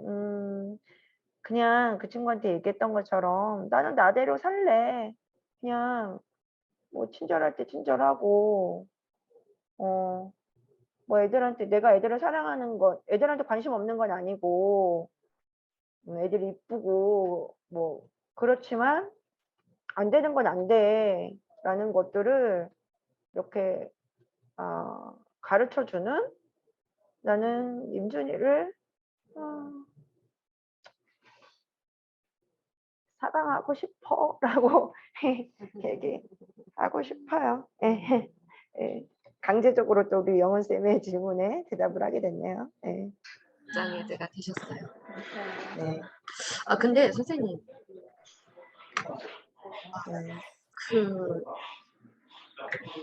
그냥 그 친구한테 얘기했던 것처럼 나는 나대로 살래. 그냥 뭐 친절할 때 친절하고 뭐 애들한테 내가 애들을 사랑하는 것, 애들한테 관심 없는 건 아니고 애들이 이쁘고 뭐 그렇지만 안 되는 건 안 돼. 라는 것들을 이렇게 가르쳐 주는 나는 임준이를 사랑하고 싶어 라고 얘기하고 싶어요. 예. 예. 강제적으로 또 우리 영은쌤의 질문에 대답을 하게 됐네요. 예. 장애대가 되셨어요. 네. 근데 선생님,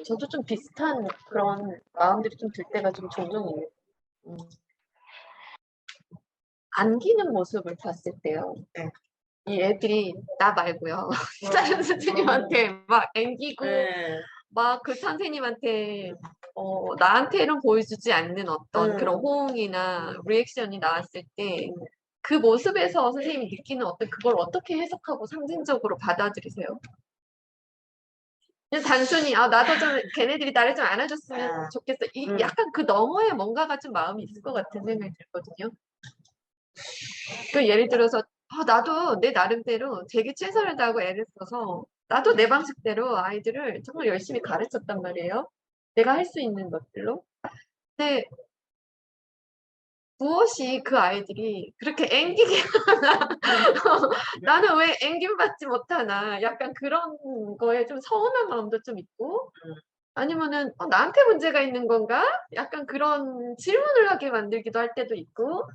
저도 좀 비슷한 그런 마음들이 좀 들 때가 좀 종종 있는. 안기는 모습을 봤을 때요. 네. 이 애들이 나 말고요. 다른 선생님한테 막 앵기고 막 그 선생님한테 나한테는 보여주지 않는 어떤 그런 호응이나 리액션이 나왔을 때 그 모습에서 선생님이 느끼는 어떤 그걸 어떻게 해석하고 상징적으로 받아들이세요? 그냥 단순히 나도 좀 걔네들이 나를 좀 안아줬으면 좋겠어. 약간 그 너머에 뭔가가 좀 마음이 있을 것 같은 생각이 들거든요. 그 예를 들어서 나도 내 나름대로 되게 최선을 다하고 애를 써서 나도 내 방식대로 아이들을 정말 열심히 가르쳤단 말이에요. 내가 할 수 있는 것들로. 근데 무엇이 그 아이들이 그렇게 앵기게 하나 나는 왜 앵김받지 못하나 약간 그런 거에 좀 서운한 마음도 좀 있고 아니면은 나한테 문제가 있는 건가? 약간 그런 질문을 하게 만들기도 할 때도 있고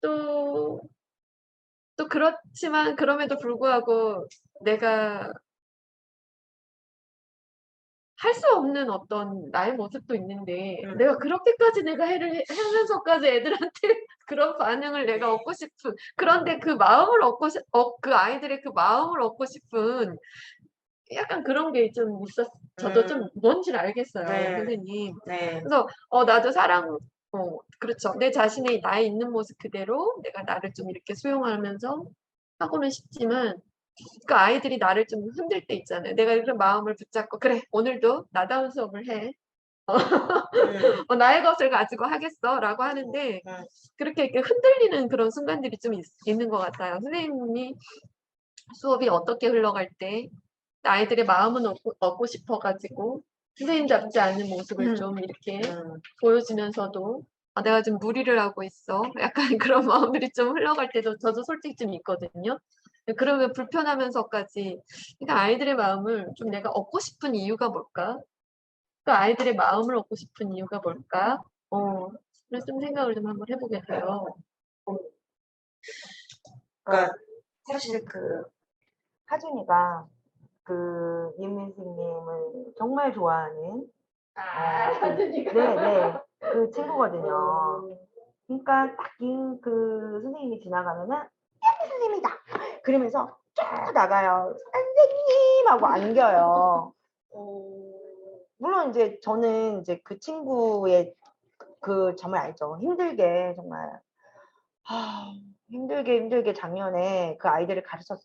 또 그렇지만 그럼에도 불구하고 내가 할 수 없는 어떤 나의 모습도 있는데 내가 그렇게까지 내가 하면서까지 애들한테 그런 반응을 내가 얻고 싶은 그런데 그 마음을 그 아이들의 그 마음을 얻고 싶은 약간 그런 게 좀 저도 좀 뭔지를 알겠어요, 네. 선생님. 네. 그래서 나도 그렇죠. 내 자신의 나에 있는 모습 그대로 내가 나를 좀 이렇게 수용하면서 하고는 싶지만 그 아이들이 나를 좀 흔들 때 있잖아요. 내가 그런 마음을 붙잡고 그래 오늘도 나다운 수업을 해. 나의 것을 가지고 하겠어라고 하는데 그렇게 이렇게 흔들리는 그런 순간들이 좀 있는 것 같아요. 선생님이 수업이 어떻게 흘러갈 때 아이들의 마음은 얻고 싶어가지고 선생님답지 않은 모습을 좀 이렇게 보여주면서도 내가 좀 무리를 하고 있어. 약간 그런 마음들이 좀 흘러갈 때도 저도 솔직히 좀 있거든요. 그러면 불편하면서까지 그러니까 아이들의 마음을 좀 내가 얻고 싶은 이유가 뭘까? 그 아이들의 마음을 얻고 싶은 이유가 뭘까? 그래서 좀 생각을 좀 한번 해보게 돼요. 그러니까 사실 그 하준이가 그 이민 선생님을 정말 좋아하는 네네 그 친구거든요. 그러니까 딱 그 선생님이 지나가면은 이민 선생님이다 그러면서 쭉 나가요. 선생님 하고 안겨요. 물론 이제 저는 이제 그 친구의 그 점을 알죠. 힘들게 정말 힘들게 작년에 그 아이들을 가르쳤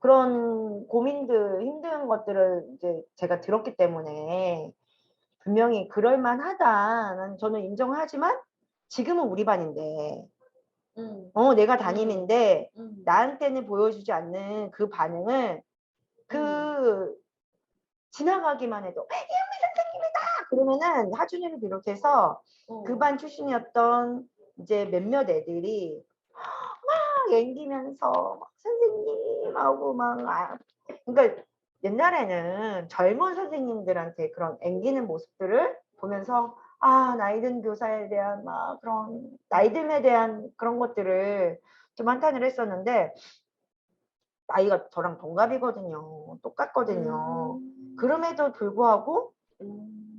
그런 고민들 힘든 것들을 이제 제가 들었기 때문에 분명히 그럴 만하다는 저는 인정하지만 지금은 우리 반인데 내가 담임인데 나한테는 보여주지 않는 그 반응을 지나가기만 해도 이은미 선생님이다 그러면은 하준이를 비롯해서 그 반 출신이었던 이제 몇몇 애들이 막 앵기면서 막 선생님하고 그러니까 옛날에는 젊은 선생님들한테 그런 앵기는 모습들을 보면서 나이든 교사에 대한 막 그런 나이듦에 대한 그런 것들을 좀 한탄을 했었는데 나이가 저랑 동갑이거든요. 똑같거든요. 그럼에도 불구하고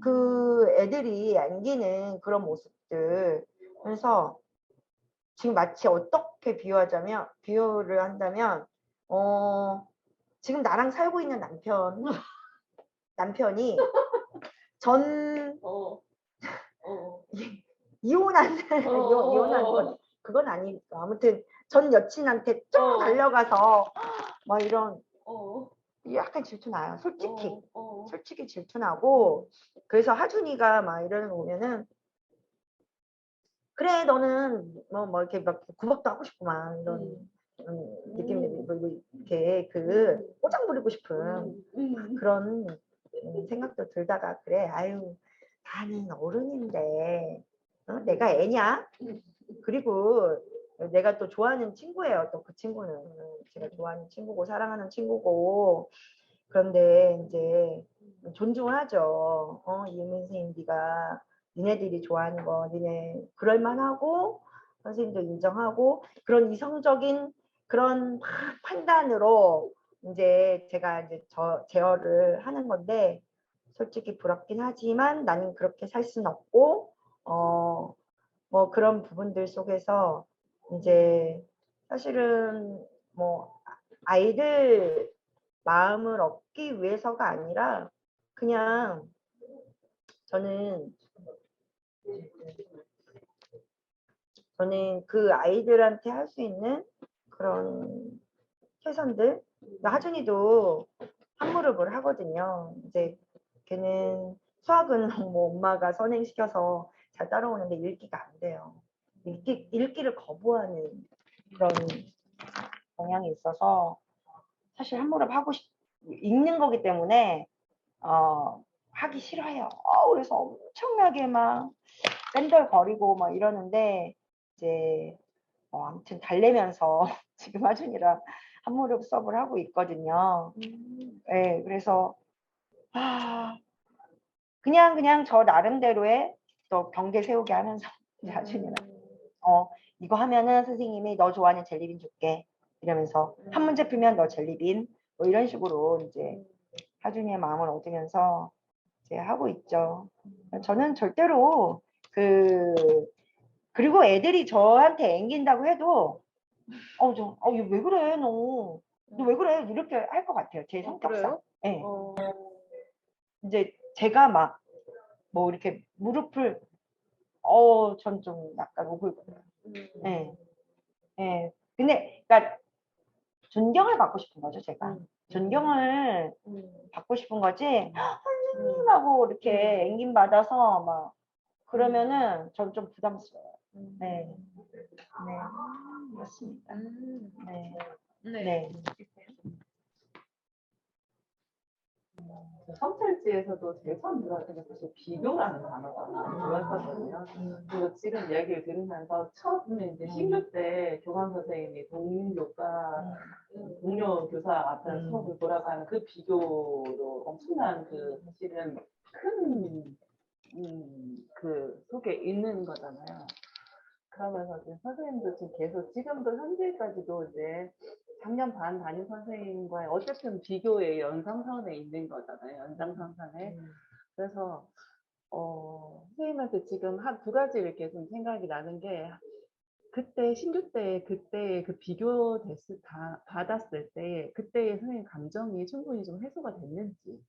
그 애들이 앵기는 그런 모습들 그래서 지금 마치 어떻게 비유를 한다면 지금 나랑 살고 있는 남편이 전 이혼한 건 그건 아니니까 아무튼 전 여친한테 쭉 달려가서 막 이런 약간 질투나요. 솔직히 질투나고 그래서 하준이가 막 이러는 거 보면은 그래 너는 뭐 이렇게 막 구박도 하고 싶구만 이런 느낌이 이렇게 꼬장 부리고 싶은 그런 생각도 들다가 그래 아유 나는 어른인데 내가 애냐 그리고 내가 또 좋아하는 친구예요. 또 그 친구는 제가 좋아하는 친구고 사랑하는 친구고 그런데 이제 존중하죠. 이은민 선생님 네가 니네들이 좋아하는 거 니네 그럴만하고 선생님도 인정하고 그런 이성적인 그런 판단으로 이제 제가 이제 제어를 하는 건데 솔직히 부럽긴 하지만 나는 그렇게 살 수는 없고 뭐 그런 부분들 속에서 이제 사실은 뭐 아이들 마음을 얻기 위해서가 아니라 그냥 저는 그 아이들한테 할 수 있는 그런 최선들 하준이도 한 무릎을 하거든요. 이제 걔는 수학은 뭐 엄마가 선행시켜서 잘 따라오는데 읽기가 안 돼요. 읽기를 거부하는 그런 경향이 있어서 사실 한 무릎 읽는 거기 때문에 하기 싫어요. 그래서 엄청나게 막 뺀덜거리고 막 이러는데 이제 아무튼 달래면서 지금 하준이랑 한 무릎 수업을 하고 있거든요. 네, 그래서 그냥 저 나름대로의 또 경계 세우게 하면서 이제 하준이랑 이거 하면은 선생님이 너 좋아하는 젤리빈 줄게 이러면서 한 문제 풀면 너 젤리빈 뭐 이런 식으로 이제 하준이의 마음을 얻으면서 이제 하고 있죠. 저는 절대로 그리고 애들이 저한테 앵긴다고 해도 얘 왜 그래 너 왜 그래 이렇게 할 것 같아요. 제 성격상. 그래요? 네. 어, 이제 제가 막 뭐 이렇게 무릎을 전 좀 약간 오글거려요. 네. 네. 근데 그러니까 존경을 받고 싶은 거죠, 제가. 존경을 받고 싶은 거지. 선생님 하고 이렇게 앵김 받아서 막 그러면은 전 좀 부담스러워요. 네. 네. 그렇습니다. 네. 네. 네. 성찰지에서도 제일 처음 들어왔던 게 사실 비교라는 단어가 많이 들어왔거든요. 그리고 지금 이야기를 들으면서 처음에 이제 신규 때 교감 선생님이 동료 교사 앞에 수업을 돌아가는 그 비교로 엄청난 사실은 큰 그 속에 있는 거잖아요. 그러면서 이제 선생님도 지금 계속 지금도 현재까지도 이제 작년 반 담임 선생님과의 어쨌든 비교의 연상선에 있는 거잖아요. 연장선상에. 그래서 선생님한테 지금 한 두 가지 이렇게 좀 생각이 나는 게 그때 신규 때 그때 그 비교 받았을 때 그때의 선생님 감정이 충분히 좀 해소가 됐는지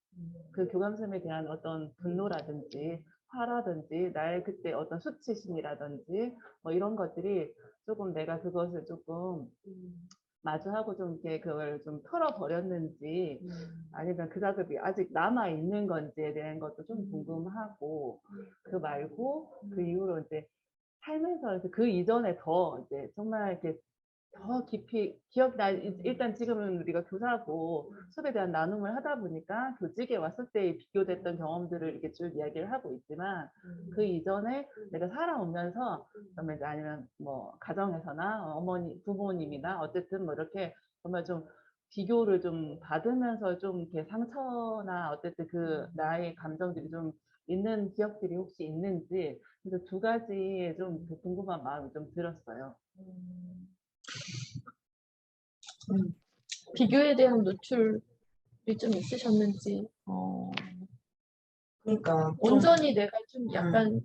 그 교감쌤에 대한 어떤 분노라든지 화라든지 나의 그때 어떤 수치심이라든지 뭐 이런 것들이 조금 내가 그것을 조금 마주하고 좀 이렇게 그걸 좀 털어버렸는지 아니면 그 작업이 아직 남아 있는 건지에 대한 것도 좀 궁금하고 그 말고 그 이후로 이제 살면서 그 이전에 더 이제 정말 이렇게 더 깊이 일단 지금은 우리가 교사고 수업에 대한 나눔을 하다 보니까 교직에 왔을 때 비교됐던 경험들을 이렇게 쭉 이야기를 하고 있지만 그 이전에 내가 살아오면서 그러면 이제 아니면 뭐 가정에서나 부모님이나 어쨌든 뭐 이렇게 정말 좀 비교를 좀 받으면서 좀 이렇게 상처나 어쨌든 그 나의 감정들이 좀 있는 기억들이 혹시 있는지 그래서 두 가지 좀 궁금한 마음이 좀 들었어요. 비교에 대한 노출이 좀 있으셨는지, 그러니까 좀 온전히 내가 좀 약간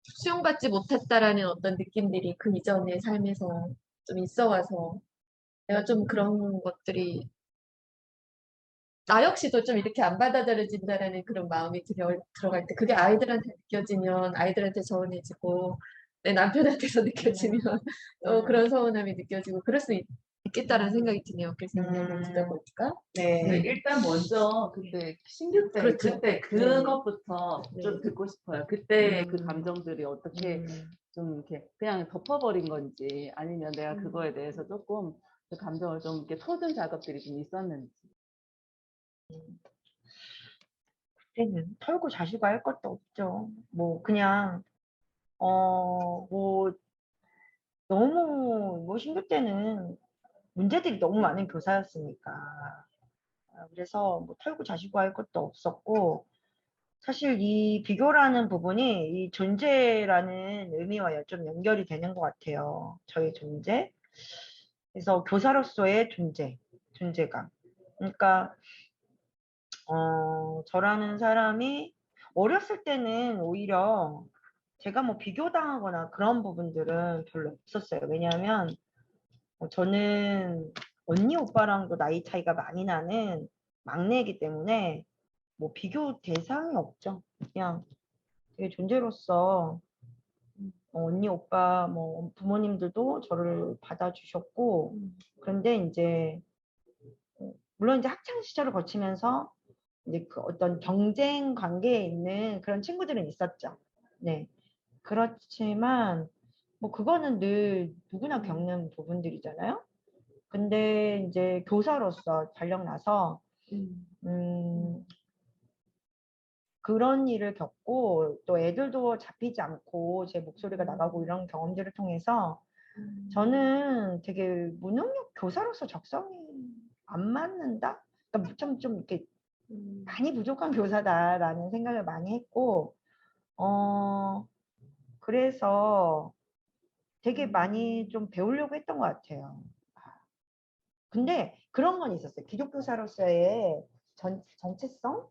수용받지 못했다라는 어떤 느낌들이 그 이전의 삶에서 좀 있어와서 내가 좀 그런 것들이 나 역시도 좀 이렇게 안 받아들여진다라는 그런 마음이 들어갈 때 그게 아이들한테 느껴지면 아이들한테 서운해지고 내 남편한테서 느껴지면 또 그런 서운함이 느껴지고 그럴 수 있겠다라는 생각이 드네요. 그래서 이야기를 듣다 보니까. 근데 네. 일단 먼저 근데 신규 때 그렇죠. 그때 그것부터 네. 좀 듣고 싶어요. 그때 그 감정들이 어떻게 음. 좀 이렇게 그냥 덮어버린 건지 아니면 내가 그거에 대해서 조금 그 감정을 좀 이렇게 터준 작업들이 좀 있었는지. 그때는 털고 자시고 할 것도 없죠. 뭐 그냥 뭐 너무 뭐 신규 때는 문제들이 너무 많은 교사였으니까 그래서 뭐 털고 자시고 할 것도 없었고 사실 이 비교라는 부분이 이 존재라는 의미와 좀 연결이 되는 것 같아요. 저의 존재. 그래서 교사로서의 존재감. 그러니까 저라는 사람이 어렸을 때는 오히려 제가 뭐 비교당하거나 그런 부분들은 별로 없었어요. 왜냐하면 저는 언니 오빠랑도 나이 차이가 많이 나는 막내이기 때문에 뭐 비교 대상이 없죠. 그냥 되게 존재로서 언니 오빠 뭐 부모님들도 저를 받아주셨고 그런데 이제 물론 이제 학창 시절을 거치면서 이제 그 어떤 경쟁 관계에 있는 그런 친구들은 있었죠. 네. 그렇지만 뭐 그거는 늘 누구나 겪는 부분들이잖아요. 근데 이제 교사로서 발령 나서 그런 일을 겪고 또 애들도 잡히지 않고 제 목소리가 나가고 이런 경험들을 통해서 저는 되게 무능력 교사로서 적성이 안 맞는다? 그러니까 좀 이렇게 많이 부족한 교사다라는 생각을 많이 했고 그래서 되게 많이 좀 배우려고 했던 것 같아요. 근데 그런 건 있었어요. 기독교사로서의 정체성?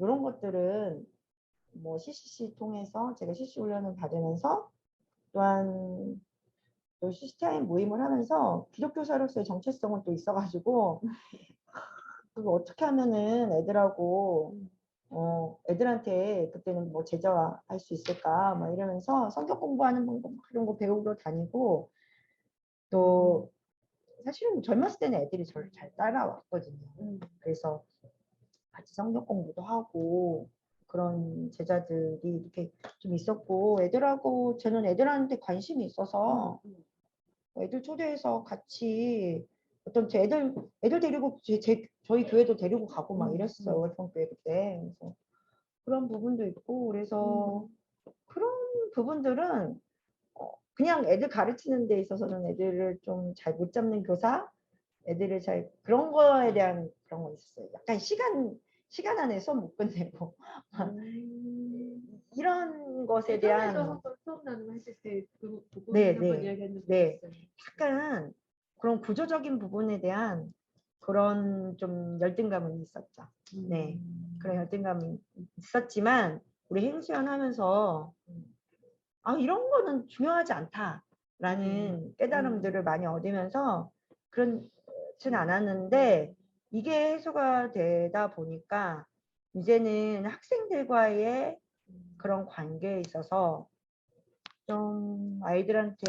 이런 것들은 뭐 CCC 통해서 제가 CC 훈련을 받으면서 또한 또 CCTI 모임을 하면서 기독교사로서의 정체성은 또 있어가지고 그거 어떻게 하면은 애들하고 애들한테 그때는 뭐 제자화 할 수 있을까 막 이러면서 성경 공부하는 방법 막 이런 거 배우러 다니고 또 사실은 젊었을 때는 애들이 저를 잘 따라왔거든요. 그래서 같이 성경 공부도 하고 그런 제자들이 이렇게 좀 있었고 애들하고 저는 애들한테 관심이 있어서 애들 초대해서 같이 어떤 제 애들 데리고 저희 교회도 데리고 가고 막 이랬어요. 월평교회 그때. 그래서 그런 부분도 있고 그래서 그런 부분들은 그냥 애들 가르치는 데 있어서는 애들을 좀 잘 못 잡는 교사, 애들을 잘 그런 거에 대한 그런 거 있었어요. 약간 시간 안에 수업 못 끝내고 이런 것에 대한 한번 수업 나누고 했을 때그 부분 네, 한번 네, 이야기했는데 네. 약간 그런 구조적인 부분에 대한 그런 좀 열등감은 있었죠. 네, 그런 열등감이 있었지만 우리 행수연 하면서 이런 거는 중요하지 않다라는 깨달음들을 많이 얻으면서 그렇진 않았는데 이게 해소가 되다 보니까 이제는 학생들과의 그런 관계에 있어서 좀 아이들한테